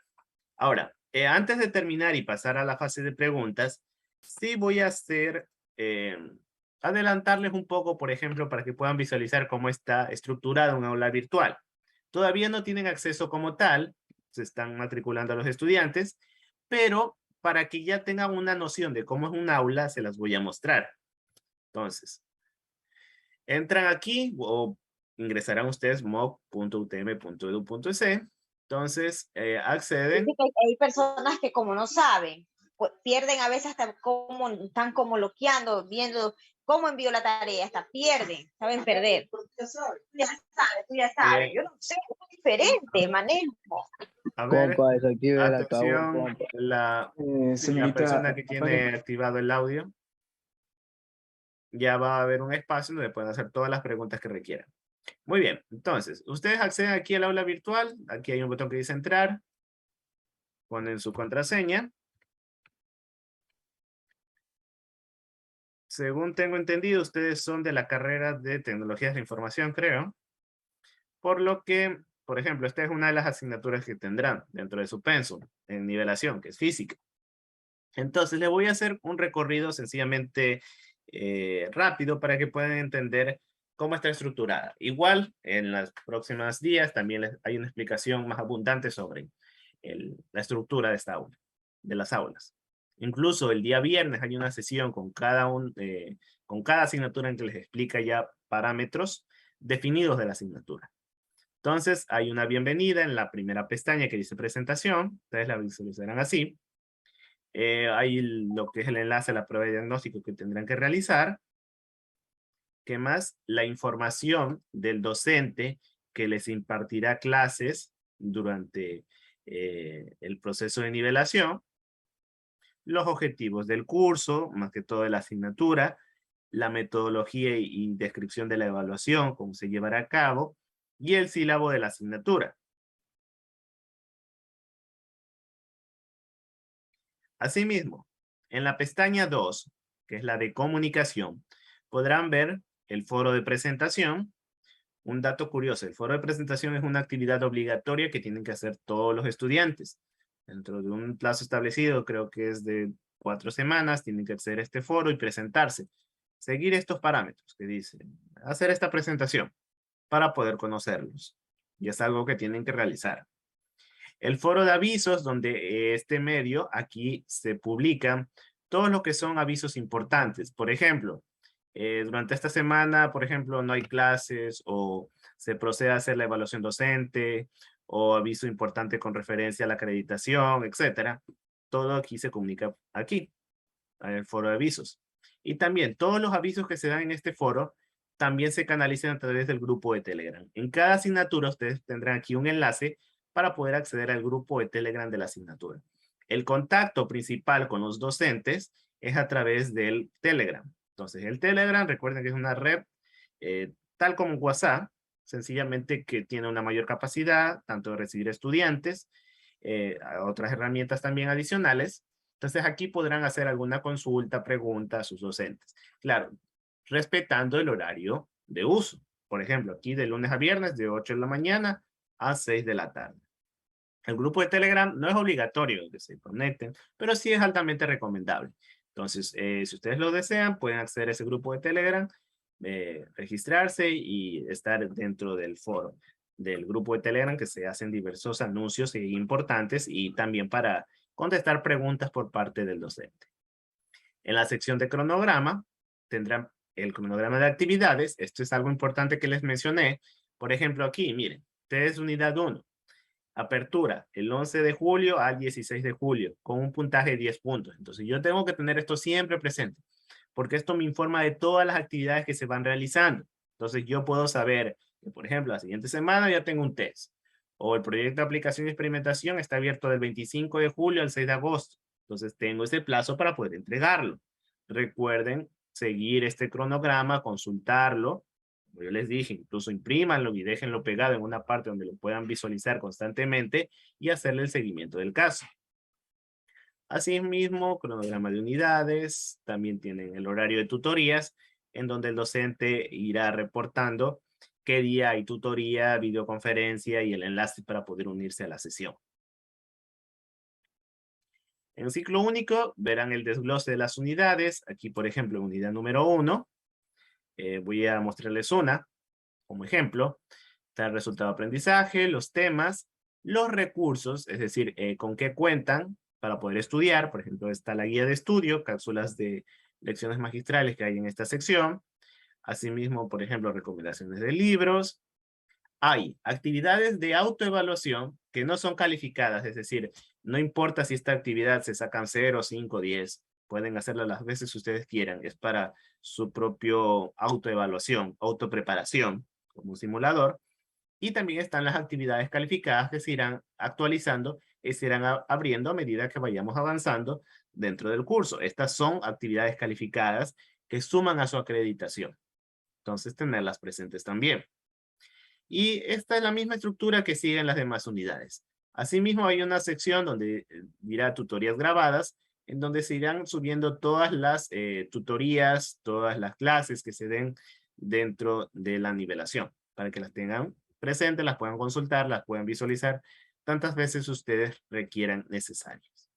Ahora, antes de terminar y pasar a la fase de preguntas, sí voy a hacer, adelantarles un poco, por ejemplo, para que puedan visualizar cómo está estructurada un aula virtual. Todavía no tienen acceso como tal, se están matriculando a los estudiantes, pero para que ya tengan una noción de cómo es un aula, se las voy a mostrar. Entonces, entran aquí o ingresarán ustedes moc.utm.edu.es. Entonces, Dice acceden. que hay personas que como no saben, pues, pierden a veces hasta cómo están como loqueando, viendo cómo envió la tarea, hasta pierden, saben perder. Tú ya sabes, yo no sé, es diferente manejo. A ver, Compa, desactive el altavoz, atención, compa. la persona Señorita, que tiene activado el audio, ya va a haber un espacio donde pueden hacer todas las preguntas que requieran. Muy bien, entonces, ustedes acceden aquí al aula virtual, aquí hay un botón que dice entrar, ponen su contraseña. Según tengo entendido, ustedes son de la carrera de tecnologías de información, creo. Por lo que, por ejemplo, esta es una de las asignaturas que tendrán dentro de su pensum en nivelación, que es física. Entonces, le voy a hacer un recorrido sencillamente rápido para que puedan entender cómo está estructurada. Igual, en los próximos días también hay una explicación más abundante sobre la estructura de esta aula, de las aulas. Incluso el día viernes hay una sesión con con cada asignatura en que les explica ya parámetros definidos de la asignatura. Entonces, hay una bienvenida en la primera pestaña que dice presentación. Ustedes la visualizarán así. Hay lo que es el enlace a la prueba de diagnóstico que tendrán que realizar. ¿Qué más? La información del docente que les impartirá clases durante el proceso de nivelación. Los objetivos del curso, más que todo de la asignatura. La metodología y descripción de la evaluación, cómo se llevará a cabo. Y el sílabo de la asignatura. Asimismo, en la pestaña 2, que es la de comunicación, podrán ver el foro de presentación. Un dato curioso, el foro de presentación es una actividad obligatoria que tienen que hacer todos los estudiantes. Dentro de un plazo establecido, creo que es de 4 semanas, tienen que hacer este foro y presentarse. Seguir estos parámetros que dicen, hacer esta presentación para poder conocerlos. Y es algo que tienen que realizar. El foro de avisos, donde este medio, aquí se publican todo lo que son avisos importantes. Por ejemplo, durante esta semana, por ejemplo, no hay clases o se procede a hacer la evaluación docente o aviso importante con referencia a la acreditación, etcétera. Todo aquí se comunica aquí, en el foro de avisos. Y también todos los avisos que se dan en este foro también se canalizan a través del grupo de Telegram. En cada asignatura ustedes tendrán aquí un enlace para poder acceder al grupo de Telegram de la asignatura. El contacto principal con los docentes es a través del Telegram. Entonces, el Telegram, recuerden que es una red tal como WhatsApp, sencillamente que tiene una mayor capacidad, tanto de recibir estudiantes, otras herramientas también adicionales. Entonces, aquí podrán hacer alguna consulta, pregunta a sus docentes. Claro, respetando el horario de uso. Por ejemplo, aquí de lunes a viernes, de 8 de la mañana a 6 de la tarde. El grupo de Telegram no es obligatorio que se conecten, pero sí es altamente recomendable. Entonces, si ustedes lo desean, pueden acceder a ese grupo de Telegram, registrarse y estar dentro del foro del grupo de Telegram, que se hacen diversos anuncios importantes y también para contestar preguntas por parte del docente. En la sección de cronograma, tendrán el cronograma de actividades. Esto es algo importante que les mencioné. Por ejemplo, aquí, miren, test unidad 1. Apertura, el 11 de julio al 16 de julio, con un puntaje de 10 puntos. Entonces, yo tengo que tener esto siempre presente, porque esto me informa de todas las actividades que se van realizando. Entonces yo puedo saber que, por ejemplo, la siguiente semana ya tengo un test, o el proyecto de aplicación y experimentación está abierto del 25 de julio al 6 de agosto. Entonces tengo ese plazo para poder entregarlo. Recuerden seguir este cronograma, consultarlo. Como yo les dije, incluso imprímanlo y déjenlo pegado en una parte donde lo puedan visualizar constantemente y hacerle el seguimiento del caso. Asimismo, cronograma de unidades, también tienen el horario de tutorías, en donde el docente irá reportando qué día hay tutoría, videoconferencia y el enlace para poder unirse a la sesión. En ciclo único verán el desglose de las unidades. Aquí, por ejemplo, unidad número 1, voy a mostrarles una como ejemplo. Está el resultado de aprendizaje, los temas, los recursos, es decir, con qué cuentan para poder estudiar. Por ejemplo, está la guía de estudio, cápsulas de lecciones magistrales que hay en esta sección. Asimismo, por ejemplo, recomendaciones de libros. Hay actividades de autoevaluación que no son calificadas, es decir, no importa si esta actividad se sacan 0, 5, 10, pueden hacerla las veces que ustedes quieran, es para su propio autoevaluación, autopreparación, como un simulador. Y también están las actividades calificadas que se irán actualizando y se irán abriendo a medida que vayamos avanzando dentro del curso. Estas son actividades calificadas que suman a su acreditación. Entonces, tenerlas presentes también. Y esta es la misma estructura que siguen las demás unidades. Asimismo, hay una sección donde dirá tutorías grabadas, en donde se irán subiendo todas las tutorías, todas las clases que se den dentro de la nivelación, para que las tengan presentes, las puedan consultar, las puedan visualizar tantas veces ustedes requieran necesarias.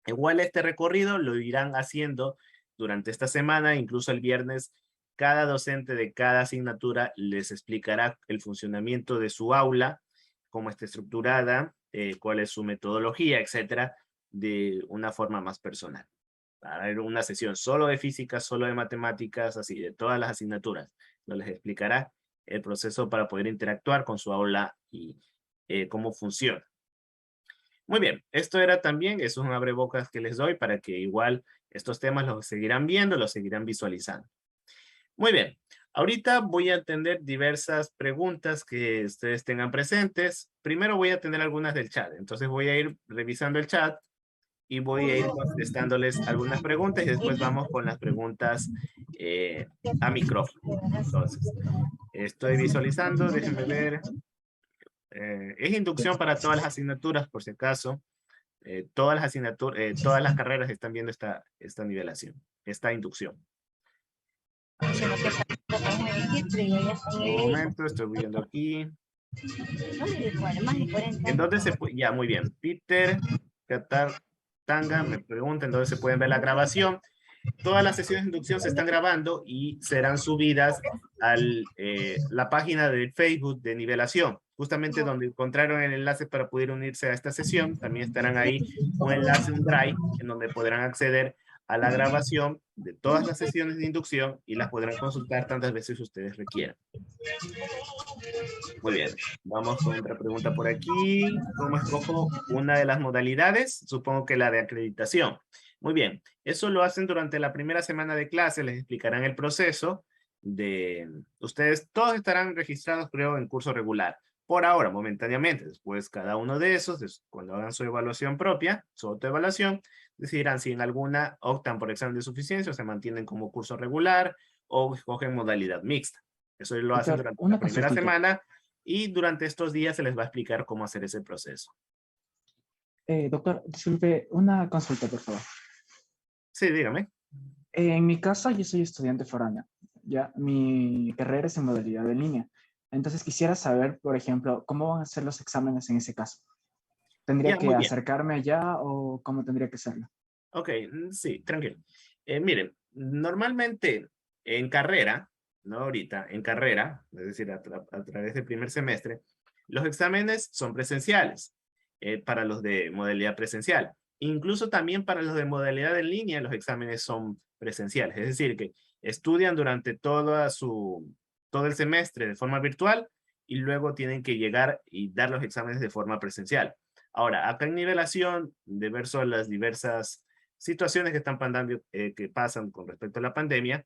Igual este recorrido lo irán haciendo durante esta semana, incluso el viernes. Cada docente de cada asignatura les explicará el funcionamiento de su aula, cómo está estructurada, cuál es su metodología, etcétera, de una forma más personal. Para ver una sesión solo de física, solo de matemáticas, así, de todas las asignaturas. No les explicará el proceso para poder interactuar con su aula y cómo funciona. Muy bien, esto era también, es un abrebocas que les doy para que igual estos temas los seguirán viendo, los seguirán visualizando. Muy bien, ahorita voy a atender diversas preguntas que ustedes tengan presentes. Primero voy a atender algunas del chat, entonces voy a ir revisando el chat y voy a ir contestándoles algunas preguntas y después vamos con las preguntas a micrófono. Entonces, estoy visualizando, déjenme ver. Es inducción para todas las asignaturas, por si acaso. Todas las asignaturas, todas las carreras están viendo esta nivelación, esta inducción. Un momento, estoy viendo aquí. ¿En dónde se puede? Ya, muy bien. Peter Tanga me pregunta en dónde se pueden ver la grabación. Todas las sesiones de inducción se están grabando y serán subidas a la página de Facebook de nivelación. Justamente donde encontraron el enlace para poder unirse a esta sesión, también estarán ahí un enlace, un drive, en donde podrán acceder a la grabación de todas las sesiones de inducción y las podrán consultar tantas veces ustedes requieran. Muy bien, vamos con otra pregunta por aquí. ¿Cómo escojo una de las modalidades? Supongo que la de acreditación. Muy bien, eso lo hacen durante la primera semana de clase, les explicarán el proceso de... Ustedes todos estarán registrados, creo, en curso regular. Por ahora, momentáneamente. Después, cada uno de esos, cuando hagan su evaluación propia, su autoevaluación, decidirán si en alguna optan por examen de suficiencia o se mantienen como curso regular o escogen modalidad mixta. Eso lo hacen durante la primera semana y durante estos días se les va a explicar cómo hacer ese proceso. Doctor, disculpe, una consulta, por favor. Sí, dígame. En mi caso, yo soy estudiante foráneo. Ya, mi carrera es en modalidad de línea. Entonces quisiera saber, por ejemplo, cómo van a ser los exámenes en ese caso. ¿Tendría que acercarme allá o cómo tendría que hacerlo? Ok, sí, tranquilo. Miren, normalmente en carrera, no ahorita, en carrera, es decir, a través del primer semestre, los exámenes son presenciales para los de modalidad presencial. Incluso también para los de modalidad en línea, los exámenes son presenciales. Es decir, que estudian durante todo el semestre de forma virtual y luego tienen que llegar y dar los exámenes de forma presencial. Ahora, acá en nivelación, de ver las diversas situaciones que están que pasan con respecto a la pandemia,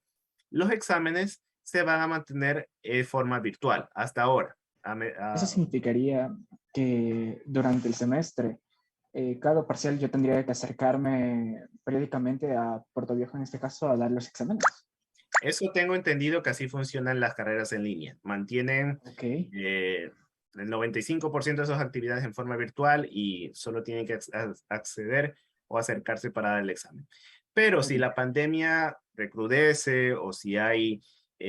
los exámenes se van a mantener en forma virtual hasta ahora. Eso significaría que durante el semestre, cada parcial yo tendría que acercarme periódicamente a Puerto Viejo, en este caso, a dar los exámenes. Eso tengo entendido que así funcionan las carreras en línea. Mantienen Ok. el 95% de sus actividades en forma virtual y solo tienen que acceder o acercarse para dar el examen. Pero si la pandemia recrudece o si hay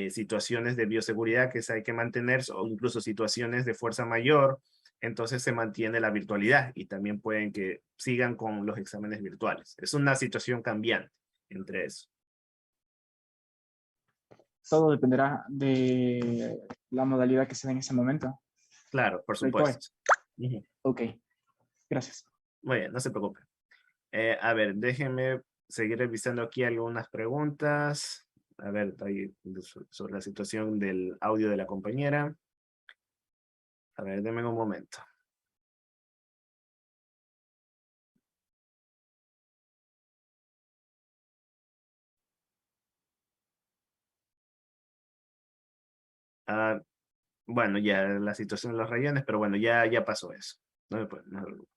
situaciones de bioseguridad que hay que mantener o incluso situaciones de fuerza mayor, entonces se mantiene la virtualidad y también pueden que sigan con los exámenes virtuales. Es una situación cambiante entre eso. Todo dependerá de la modalidad que se dé en ese momento. Claro, por Soy Coe. supuesto. Ujú. Ok, gracias. Muy bien, no se preocupe. A ver, déjenme seguir revisando aquí algunas preguntas. A ver, ahí, sobre la situación del audio de la compañera. A ver, denme un momento. Ah, bueno, ya la situación de los rayones, pero bueno, ya pasó eso. No no me preocupe.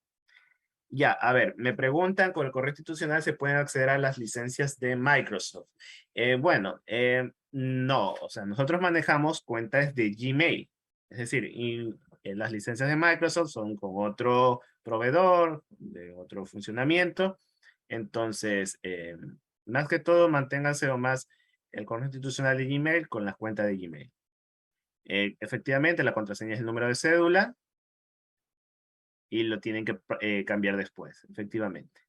Ya, a ver, me preguntan, con el correo institucional se pueden acceder a las licencias de Microsoft. Bueno, no, o sea, nosotros manejamos cuentas de Gmail. Es decir, las licencias de Microsoft son con otro proveedor, de otro funcionamiento. Entonces, más que todo, manténganse o más el correo institucional de Gmail con las cuentas de Gmail. Efectivamente, la contraseña es el número de cédula y lo tienen que cambiar después, efectivamente.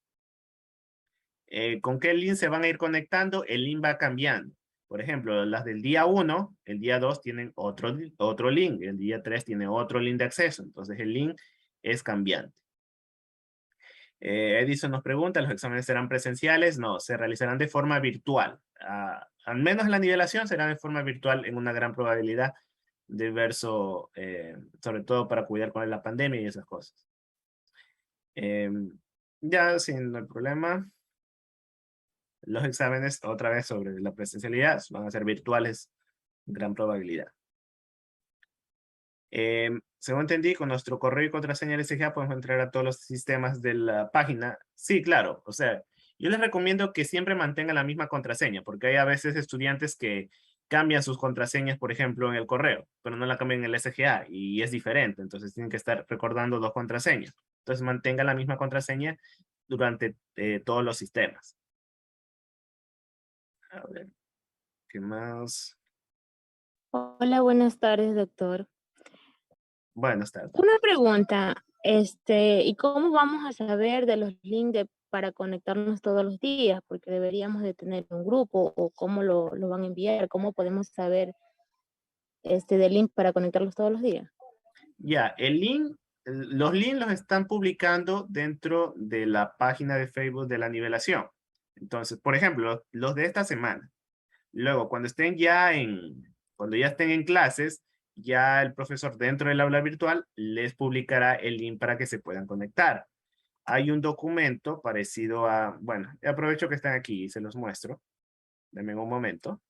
¿Con qué link se van a ir conectando? El link va cambiando. Por ejemplo, las del día 1, el día 2 tienen otro link, el día 3 tiene otro link de acceso, entonces el link es cambiante. Edison nos pregunta, ¿los exámenes serán presenciales? No, se realizarán de forma virtual. Al menos la nivelación será de forma virtual en una gran probabilidad diverso, sobre todo para cuidar con la pandemia y esas cosas. Ya sin el problema, los exámenes otra vez sobre la presencialidad van a ser virtuales, gran probabilidad. Según entendí, con nuestro correo y contraseña LSGA podemos entrar a todos los sistemas de la página. Sí, claro, o sea, yo les recomiendo que siempre mantengan la misma contraseña, porque hay a veces estudiantes que cambian sus contraseñas, por ejemplo, en el correo, pero no la cambian en el SGA y es diferente, entonces tienen que estar recordando dos contraseñas. Entonces mantenga la misma contraseña durante todos los sistemas. A ver, ¿qué más? Hola, buenas tardes, doctor. Buenas tardes. Una pregunta, ¿y cómo vamos a saber de los links para conectarnos todos los días? Porque deberíamos de tener un grupo o cómo lo van a enviar, cómo podemos saber del link para conectarlos todos los días. Ya, el link, los links los están publicando dentro de la página de Facebook de la nivelación. Entonces, por ejemplo, los de esta semana. Luego, cuando ya estén en clases, ya el profesor dentro del aula virtual les publicará el link para que se puedan conectar. Hay un documento parecido a, bueno, aprovecho que están aquí y se los muestro. Denme un momento.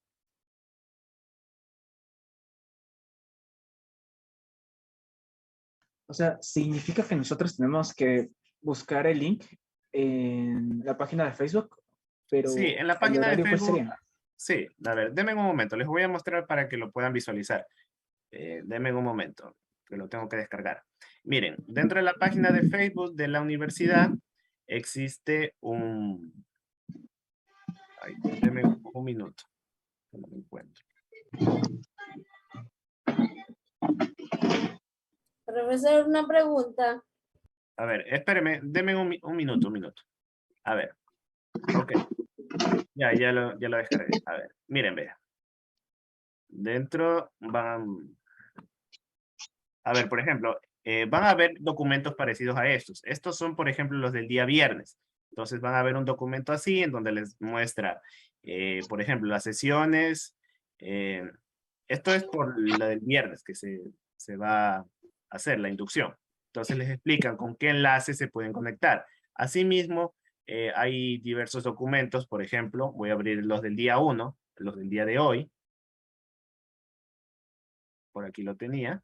O sea, significa que nosotros tenemos que buscar el link en la página de Facebook, pero Sí, en la el página de horario, ¿cuál Facebook. sería? Sí, a ver, denme un momento. Les voy a mostrar para que lo puedan visualizar. Denme un momento, que lo tengo que descargar. Miren, dentro de la página de Facebook de la universidad existe un... Ay, denme un minuto, que no lo encuentro. Profesor, una pregunta. A ver, espéreme, denme un minuto. A ver, ok. Ya lo descargué. A ver, miren, vean. Dentro van... A ver, por ejemplo, van a haber documentos parecidos a estos. Estos son, por ejemplo, los del día viernes. Entonces van a ver un documento así en donde les muestra, por ejemplo, las sesiones. Esto es por la del viernes que se va a hacer la inducción. Entonces les explican con qué enlace se pueden conectar. Asimismo, hay diversos documentos, por ejemplo, voy a abrir los del día 1, los del día de hoy. Por aquí lo tenía.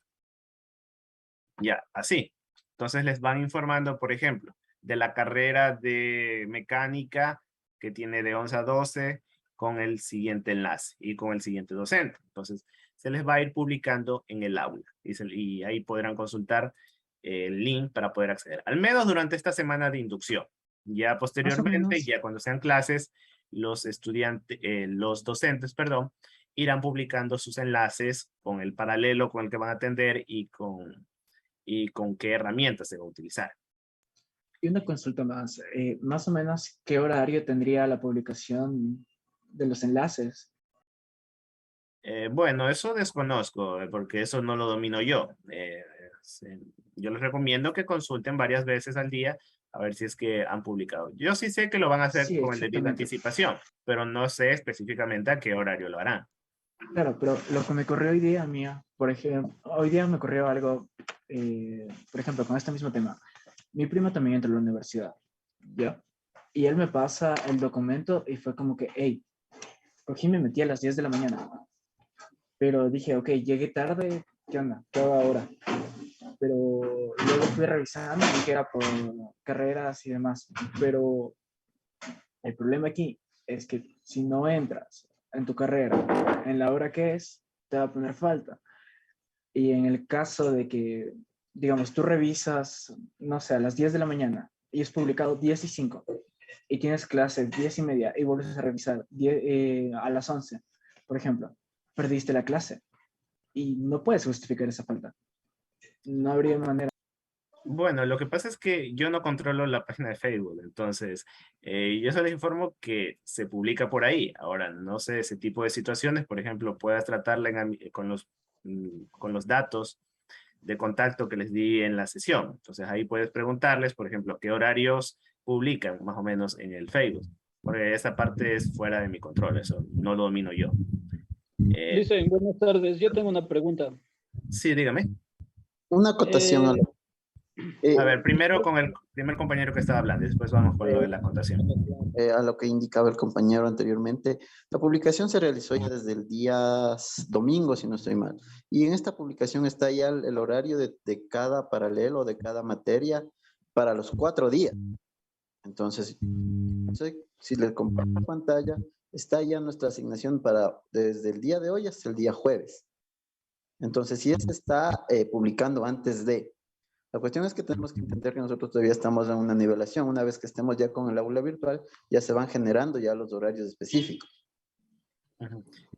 Ya, así. Entonces les van informando, por ejemplo, de la carrera de mecánica que tiene de 11 a 12 con el siguiente enlace y con el siguiente docente. Entonces se les va a ir publicando en el aula y ahí podrán consultar el link para poder acceder. Al menos durante esta semana de inducción. Ya posteriormente, ya cuando sean clases, los estudiantes, los docentes, perdón, irán publicando sus enlaces con el paralelo con el que van a atender y con qué herramientas se va a utilizar. Y una consulta más. Más o menos, ¿qué horario tendría la publicación de los enlaces? Bueno, eso desconozco, porque eso no lo domino yo. Yo les recomiendo que consulten varias veces al día a ver si es que han publicado. Yo sí sé que lo van a hacer Sí, con el debido exactamente. anticipación, pero no sé específicamente a qué horario lo harán. Claro, pero lo que me ocurrió hoy día, mía, por ejemplo, hoy día me ocurrió algo, por ejemplo, con este mismo tema. Mi primo también entró a la universidad, ¿ya? Y él me pasa el documento y fue como que, hey, cogí y me metí a las 10 de la mañana. Pero dije, ok, llegué tarde, ¿qué onda? ¿Qué hago ahora? Pero luego fui revisando y que era por carreras y demás. Pero el problema aquí es que si no entras en tu carrera en la hora que es, te va a poner falta. Y en el caso de que, digamos, tú revisas, no sé, a las 10 de la mañana y es publicado 10 y 5 y tienes clase 10 y media y vuelves a revisar a las 11, por ejemplo, perdiste la clase y no puedes justificar esa falta. No habría manera. Bueno, lo que pasa es que yo no controlo la página de Facebook, entonces yo solo les informo que se publica por ahí. Ahora, no sé ese tipo de situaciones, por ejemplo, puedas tratarla con los datos de contacto que les di en la sesión. Entonces ahí puedes preguntarles, por ejemplo, qué horarios publican más o menos en el Facebook, porque esa parte es fuera de mi control, eso no lo domino yo. Dicen, buenas tardes, yo tengo una pregunta. Sí, dígame. Una acotación a lo, A ver, primero con el primer compañero que estaba hablando, y después vamos con lo de la acotación. a lo que indicaba el compañero anteriormente. La publicación se realizó ya desde el día domingo, si no estoy mal. Y en esta publicación está ya el horario de cada paralelo, de cada materia, para los 4 días. Entonces, si les comparto pantalla, está ya nuestra asignación para desde el día de hoy hasta el día jueves. Entonces, si se está publicando antes de... La cuestión es que tenemos que entender que nosotros todavía estamos en una nivelación. Una vez que estemos ya con el aula virtual, ya se van generando ya los horarios específicos.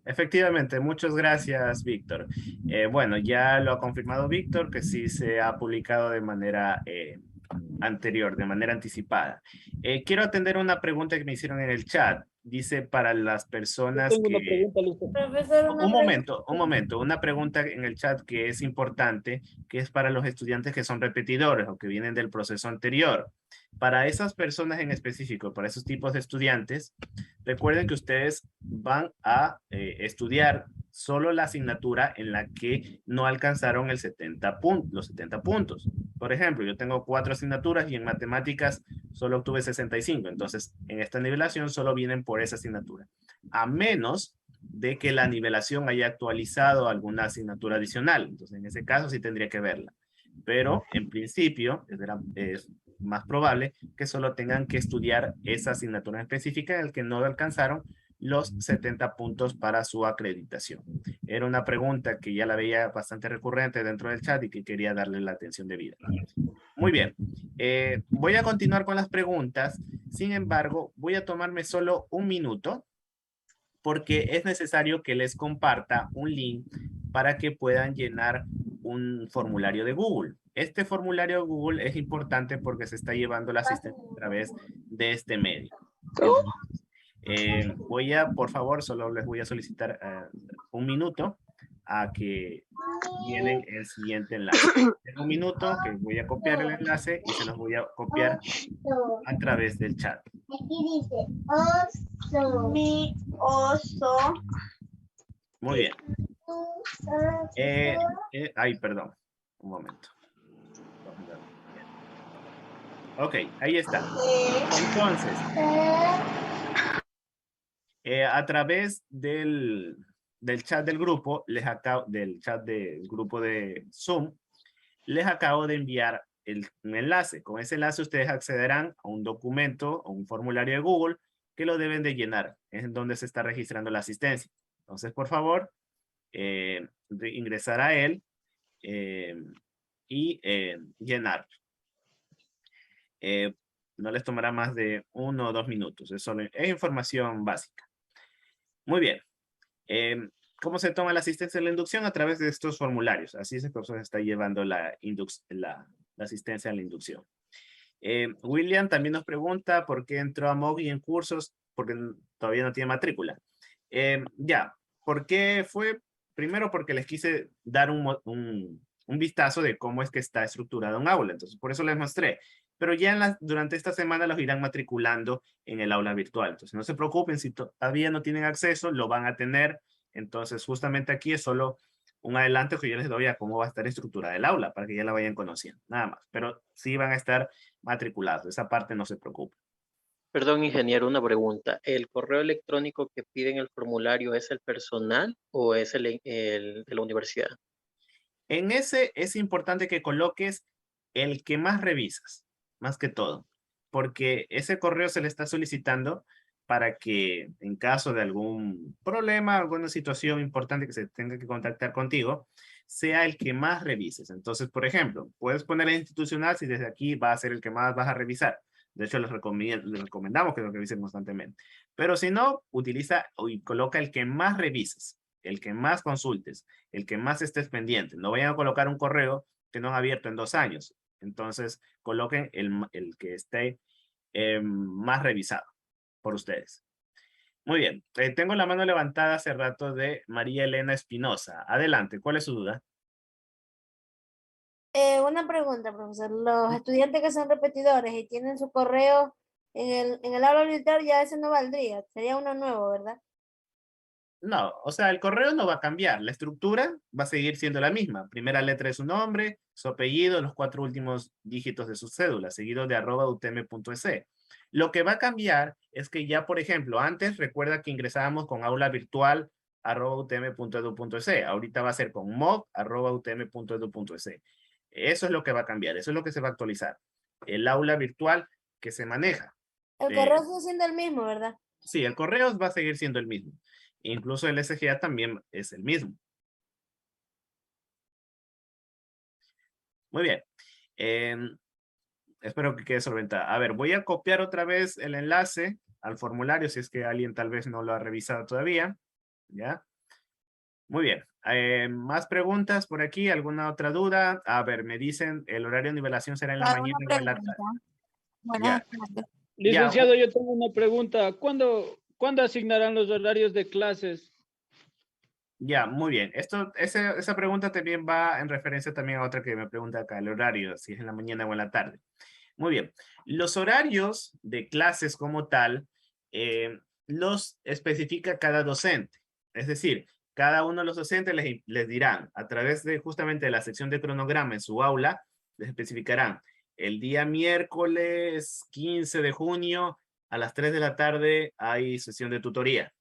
Efectivamente, muchas gracias, Víctor. Bueno, ya lo ha confirmado Víctor, que sí se ha publicado de manera anterior, de manera anticipada. Quiero atender una pregunta que me hicieron en el chat. Dice para las personas Tengo una que... pregunta, Luz. Profesor, Un momento. Una pregunta en el chat que es importante, que es para los estudiantes que son repetidores o que vienen del proceso anterior. Para esas personas en específico, para esos tipos de estudiantes, recuerden que ustedes van a estudiar solo la asignatura en la que no alcanzaron los 70 puntos. Por ejemplo, yo tengo 4 asignaturas y en matemáticas solo obtuve 65. Entonces, en esta nivelación solo vienen por esa asignatura. A menos de que la nivelación haya actualizado alguna asignatura adicional. Entonces, en ese caso sí tendría que verla. Pero, en principio, es más probable que solo tengan que estudiar esa asignatura específica en la que no alcanzaron los 70 puntos para su acreditación. Era una pregunta que ya la veía bastante recurrente dentro del chat y que quería darle la atención debida. Muy bien. Voy a continuar con las preguntas. Sin embargo, voy a tomarme solo un minuto porque es necesario que les comparta un link para que puedan llenar un formulario de Google. Este formulario de Google es importante porque se está llevando la asistencia a través de este medio. Entonces, por favor, solo les voy a solicitar un minuto a que llenen el siguiente enlace. En un minuto que voy a copiar el enlace y se los voy a copiar a través del chat. Aquí dice oso. Mi oso. Muy bien. Ay, perdón. Un momento. Ok, ahí está. Entonces, a través del chat del grupo, del chat del grupo de Zoom, les acabo de enviar un enlace. Con ese enlace ustedes accederán a un documento o un formulario de Google que lo deben de llenar. Es en donde se está registrando la asistencia. Entonces, por favor, ingresar a él y llenarlo. No les tomará más de 1 o 2 minutos. Es información básica. Muy bien. ¿Cómo se toma la asistencia a la inducción? A través de estos formularios. Así es como se está llevando la asistencia a la inducción. William también nos pregunta por qué entró a Mogi en cursos, porque todavía no tiene matrícula. ¿Por qué fue? Primero porque les quise dar un vistazo de cómo es que está estructurado un aula. Entonces, por eso les mostré. Pero ya durante esta semana los irán matriculando en el aula virtual. Entonces, no se preocupen, si todavía no tienen acceso, lo van a tener. Entonces, justamente aquí es solo un adelanto que yo les doy a cómo va a estar estructurada el aula, para que ya la vayan conociendo, nada más. Pero sí van a estar matriculados, esa parte no se preocupe. Perdón, ingeniero, una pregunta. ¿El correo electrónico que piden el formulario es el personal o es el de la universidad? En ese es importante que coloques el que más revisas, más que todo, porque ese correo se le está solicitando para que en caso de algún problema, alguna situación importante que se tenga que contactar contigo, sea el que más revises. Entonces, por ejemplo, puedes poner el institucional si desde aquí va a ser el que más vas a revisar. De hecho, les recomendamos que lo revisen constantemente. Pero si no, utiliza y coloca el que más revises, el que más consultes, el que más estés pendiente. No vayan a colocar un correo que no han abierto en 2 años. Entonces, coloquen el que esté más revisado por ustedes. Muy bien. Tengo la mano levantada hace rato de María Elena Espinosa. Adelante, ¿cuál es su duda? Una pregunta, profesor. Los estudiantes que son repetidores y tienen su correo en el aula virtual, ya ese no valdría. Sería uno nuevo, ¿verdad? No, o sea, el correo no va a cambiar. La estructura va a seguir siendo la misma. Primera letra de su nombre, su apellido, los 4 últimos dígitos de su cédula, seguido de @utm.es. Lo que va a cambiar es que ya, por ejemplo, antes recuerda que ingresábamos con aula virtual @utm.edu.es. Ahorita va a ser con mob@utm.edu.es. Eso es lo que va a cambiar. Eso es lo que se va a actualizar. El aula virtual que se maneja. El correo sigue siendo el mismo, ¿verdad? Sí, el correo va a seguir siendo el mismo. Incluso el SGA también es el mismo. Muy bien. Espero que quede solventada. A ver, voy a copiar otra vez el enlace al formulario si es que alguien tal vez no lo ha revisado todavía. ¿Ya? Muy bien. ¿Más preguntas por aquí? ¿Alguna otra duda? A ver, me dicen el horario de nivelación será en la mañana o en la tarde. Buenas tardes. Licenciado, yo tengo una pregunta. ¿Cuándo asignarán los horarios de clases? Ya, muy bien. Esa pregunta también va en referencia también a otra que me pregunta acá, el horario, si es en la mañana o en la tarde. Muy bien. Los horarios de clases como tal, los especifica cada docente. Es decir, cada uno de los docentes les dirán, a través de justamente la sección de cronograma en su aula, les especificarán el día miércoles 15 de junio a las 3 de la tarde hay sesión de tutoría.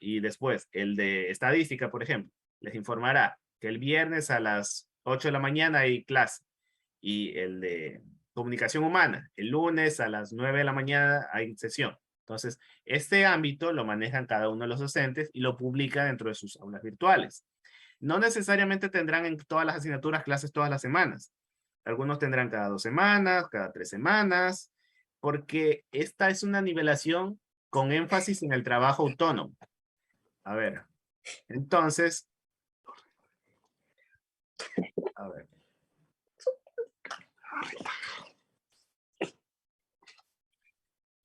Y después, el de estadística, por ejemplo, les informará que el viernes a las 8 de la mañana hay clase. Y el de comunicación humana, el lunes a las 9 de la mañana hay sesión. Entonces, este ámbito lo manejan cada uno de los docentes y lo publica dentro de sus aulas virtuales. No necesariamente tendrán en todas las asignaturas clases todas las semanas. Algunos tendrán cada 2 semanas, cada 3 semanas, porque esta es una nivelación con énfasis en el trabajo autónomo. A ver, entonces, a ver.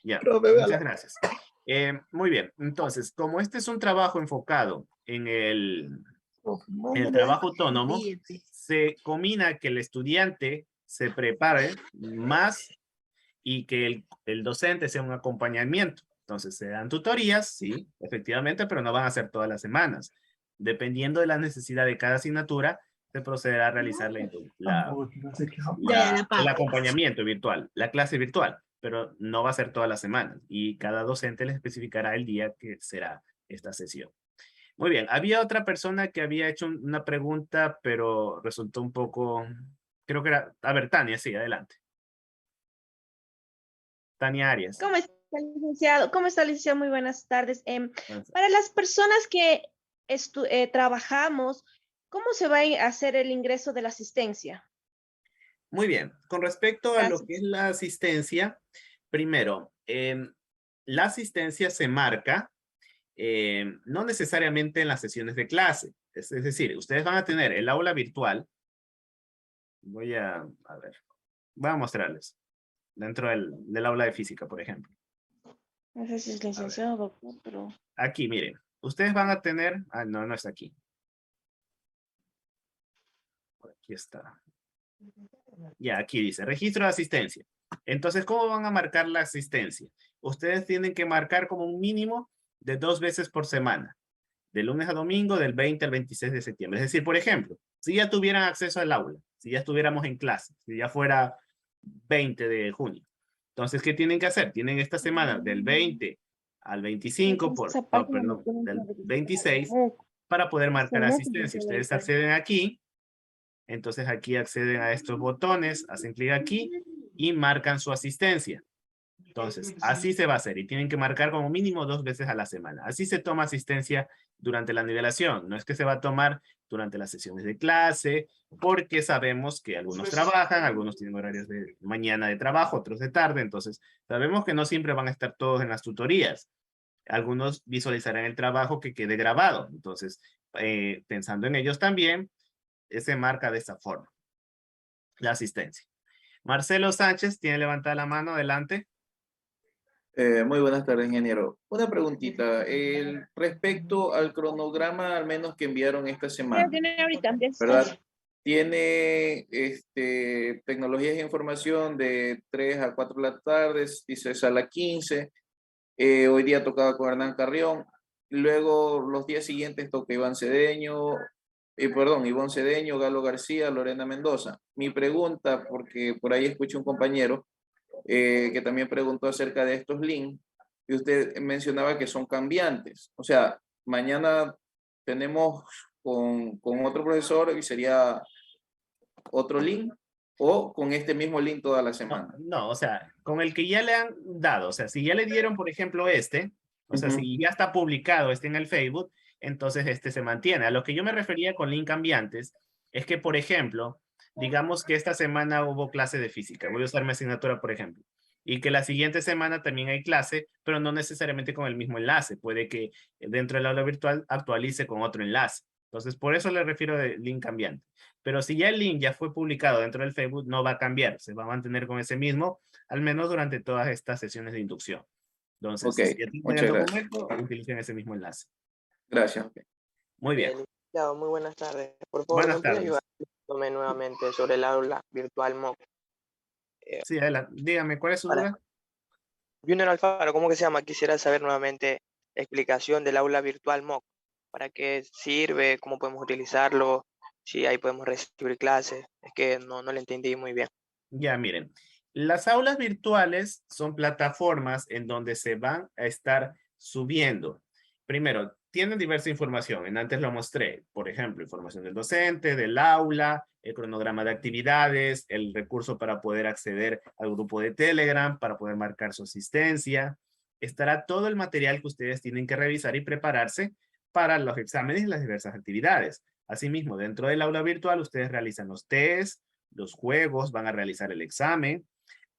Ya, muchas gracias. Muy bien, entonces, como este es un trabajo enfocado en el trabajo autónomo, se combina que el estudiante se prepare más y que el docente sea un acompañamiento. Entonces, se dan tutorías, sí, efectivamente, pero no van a ser todas las semanas. Dependiendo de la necesidad de cada asignatura, se procederá a realizar Ya, el acompañamiento virtual, la clase virtual, pero no va a ser toda la semana y cada docente le especificará el día que será esta sesión. Muy bien, había otra persona que había hecho una pregunta, pero resultó un poco, creo que era, a ver, Tania, sí, adelante. Tania Arias. ¿Cómo está, licenciado? ¿Cómo está, licenciado? Muy buenas tardes. Buenas Para las personas que trabajamos, ¿cómo se va a hacer el ingreso de la asistencia? Muy bien, con respecto a lo Gracias. que es la asistencia, primero, la asistencia se marca no necesariamente en las sesiones de clase. Es decir, ustedes van a tener el aula virtual. Voy a ver, voy a mostrarles dentro del aula de física, por ejemplo. No sé si es licenciado, doctor, pero... Aquí, miren, ustedes van a tener, no, no está aquí. Por aquí está. Ya, aquí dice, registro de asistencia. Entonces, ¿cómo van a marcar la asistencia? Ustedes tienen que marcar como un mínimo de 2 veces por semana. De lunes a domingo, del 20 al 26 de septiembre. Es decir, por ejemplo, si ya tuvieran acceso al aula, si ya estuviéramos en clase, si ya fuera 20 de junio. Entonces, ¿qué tienen que hacer? Tienen esta semana del 20 al 25, perdón, del 26, para poder marcar asistencia. Ustedes acceden aquí. Entonces aquí acceden a estos botones, hacen clic aquí y marcan su asistencia. Entonces, así se va a hacer y tienen que marcar como mínimo 2 veces a la semana. Así se toma asistencia durante la nivelación. No es que se va a tomar durante las sesiones de clase, porque sabemos que algunos trabajan, algunos tienen horarios de mañana de trabajo, otros de tarde. Entonces, sabemos que no siempre van a estar todos en las tutorías. Algunos visualizarán el trabajo que quede grabado. Entonces, pensando en ellos también, se marca de esta forma la asistencia. Marcelo Sánchez tiene levantada la mano, adelante. Muy buenas tardes, ingeniero. Una preguntita. Respecto al cronograma, al menos que enviaron esta semana, Tiene ahorita, ¿verdad? Tiene tecnologías de información de 3 a 4 de la tarde, dice sala 15. Hoy día tocaba con Hernán Carrión. Luego, los días siguientes toca Iván Cedeño, Ivonne Cedeño, Galo García, Lorena Mendoza. Mi pregunta, porque por ahí escuché un compañero que también preguntó acerca de estos links, y usted mencionaba que son cambiantes. O sea, mañana tenemos con otro profesor y sería otro link, o con este mismo link toda la semana. No, o sea, con el que ya le han dado, o sea, si ya le dieron, por ejemplo, o sea, si ya está publicado en el Facebook, entonces se mantiene. A lo que yo me refería con link cambiantes es que, por ejemplo, digamos que esta semana hubo clase de física, voy a usar mi asignatura, por ejemplo, y que la siguiente semana también hay clase, pero no necesariamente con el mismo enlace. Puede que dentro del aula virtual actualice con otro enlace. Entonces, por eso le refiero de link cambiante. Pero si ya el link ya fue publicado dentro del Facebook, no va a cambiar. Se va a mantener con ese mismo, al menos durante todas estas sesiones de inducción. Entonces, okay, si ya tienen el documento, utilicen ese mismo enlace. Gracias. Muy bien. Muy buenas tardes. Por favor, buenas tardes. ayúdame nuevamente sobre el aula virtual MOOC. Sí, adelante. Dígame, ¿cuál es su duda? Junior Alfaro, ¿cómo que se llama? Quisiera saber nuevamente la explicación del aula virtual MOOC. ¿Para qué sirve? ¿Cómo podemos utilizarlo? Si ahí podemos recibir clases. Es que no le entendí muy bien. Ya, miren. Las aulas virtuales son plataformas en donde se van a estar subiendo. Primero, tienen diversa información. Antes lo mostré. Por ejemplo, información del docente, del aula, el cronograma de actividades, el recurso para poder acceder al grupo de Telegram, para poder marcar su asistencia. Estará todo el material que ustedes tienen que revisar y prepararse para los exámenes y las diversas actividades. Asimismo, dentro del aula virtual, ustedes realizan los tests, los juegos, van a realizar el examen,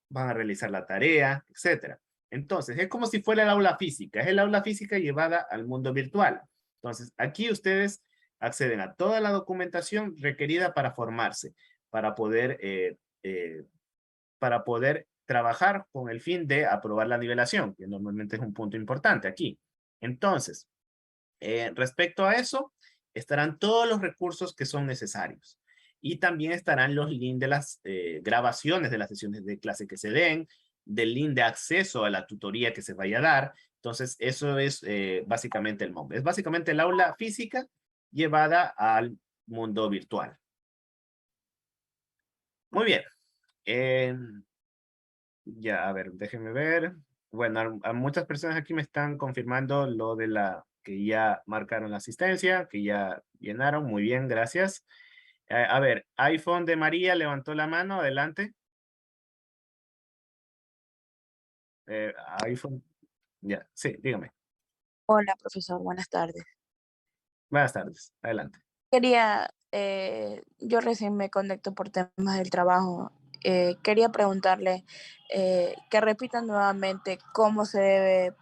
van a realizar la tarea, etc. Entonces, es como si fuera el aula física. Es el aula física llevada al mundo virtual. Entonces, aquí ustedes acceden a toda la documentación requerida para formarse, para poder trabajar con el fin de aprobar la nivelación, que normalmente es un punto importante aquí. Entonces, respecto a eso, estarán todos los recursos que son necesarios. Y también estarán los links de las grabaciones de las sesiones de clase que se den, del link de acceso a la tutoría que se vaya a dar. Entonces, eso es básicamente el MOOC. Es básicamente el aula física llevada al mundo virtual. Muy bien. Ya, a ver, déjenme ver. Bueno, a muchas personas aquí me están confirmando lo de que ya marcaron la asistencia, que ya llenaron. Muy bien, gracias. A ver, iPhone de María levantó la mano, adelante. iPhone, ya, sí, dígame. Hola, profesor, buenas tardes. Buenas tardes, adelante. Quería, yo recién me conecto por temas del trabajo. Quería preguntarle que repitan nuevamente cómo se debe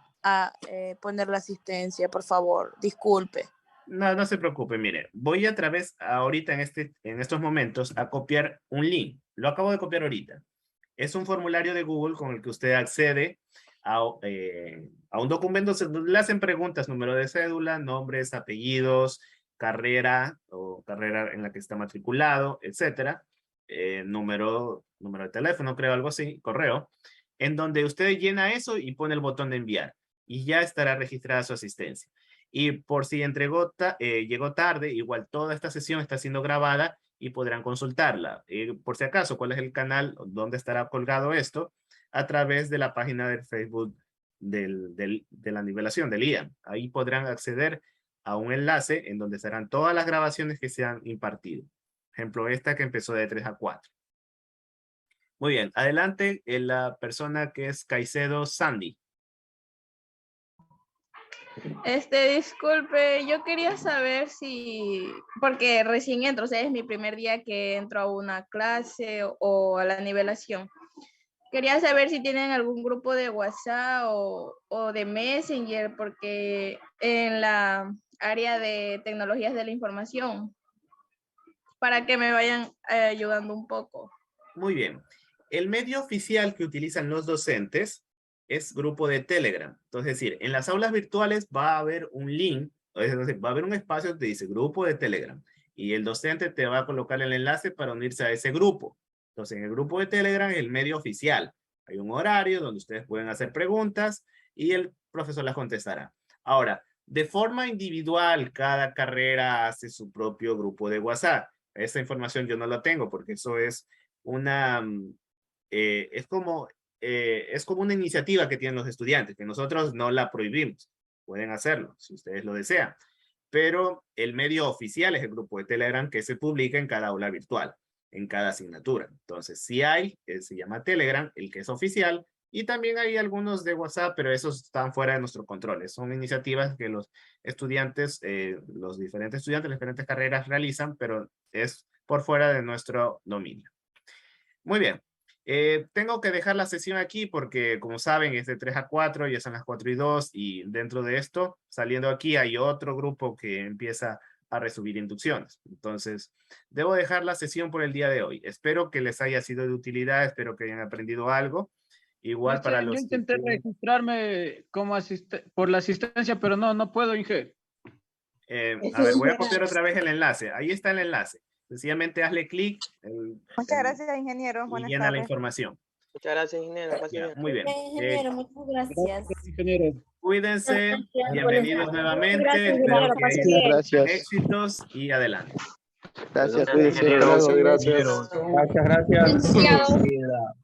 poner la asistencia, por favor. Disculpe. No, no se preocupe, mire, voy a través ahorita en estos momentos a copiar un link. Lo acabo de copiar ahorita. Es un formulario de Google con el que usted accede a un documento donde le hacen preguntas, número de cédula, nombres, apellidos, carrera o carrera en la que está matriculado, etcétera. Número de teléfono, creo, algo así, correo, en donde usted llena eso y pone el botón de enviar y ya estará registrada su asistencia. Y por si llegó tarde, igual toda esta sesión está siendo grabada y podrán consultarla. Por si acaso, ¿cuál es el canal donde estará colgado esto? A través de la página del Facebook de la nivelación del IAM. Ahí podrán acceder a un enlace en donde serán todas las grabaciones que se han impartido. Ejemplo, esta que empezó de 3 a 4. Muy bien, adelante la persona que es Caicedo Sandy. Disculpe, yo quería saber porque recién entro, o sea, es mi primer día que entro a una clase o a la nivelación. Quería saber si tienen algún grupo de WhatsApp o de Messenger, porque en la área de tecnologías de la información, para que me vayan ayudando un poco. Muy bien. El medio oficial que utilizan los docentes es grupo de Telegram. Entonces, es decir, en las aulas virtuales va a haber un link, es decir, va a haber un espacio que dice grupo de Telegram y el docente te va a colocar el enlace para unirse a ese grupo. Entonces, en el grupo de Telegram es el medio oficial. Hay un horario donde ustedes pueden hacer preguntas y el profesor las contestará. Ahora, de forma individual, cada carrera hace su propio grupo de WhatsApp. Esa información yo no la tengo porque eso es es como una iniciativa que tienen los estudiantes, que nosotros no la prohibimos. Pueden hacerlo si ustedes lo desean. Pero el medio oficial es el grupo de Telegram que se publica en cada aula virtual, en cada asignatura. Entonces, sí hay, se llama Telegram, el que es oficial, y también hay algunos de WhatsApp, pero esos están fuera de nuestro control. Son iniciativas que los estudiantes, los diferentes estudiantes, las diferentes carreras realizan, pero es por fuera de nuestro dominio. Muy bien. Tengo que dejar la sesión aquí porque, como saben, es de 3 a 4, ya son las 4:02, y dentro de esto, saliendo aquí, hay otro grupo que empieza a recibir inducciones. Entonces, debo dejar la sesión por el día de hoy. Espero que les haya sido de utilidad, espero que hayan aprendido algo. Igual para los... Yo intenté registrarme como por la asistencia, pero no puedo, Inge. A ver, voy a copiar otra vez el enlace. Ahí está el enlace. Sencillamente hazle clic. Muchas gracias, ingeniero. Y Buenas llena la tardes. información. Muchas gracias, ingeniero. Ya, muy bien. Ingeniero, muchas gracias. Ingeniero. Cuídense. Gracias. Bienvenidos nuevamente. Gracias, Espero ingeniero. que Pase tengan bien. Gracias. éxitos y adelante. Gracias, Gracias, cuídense. ingeniero. Gracias. Gracias. Licenciado.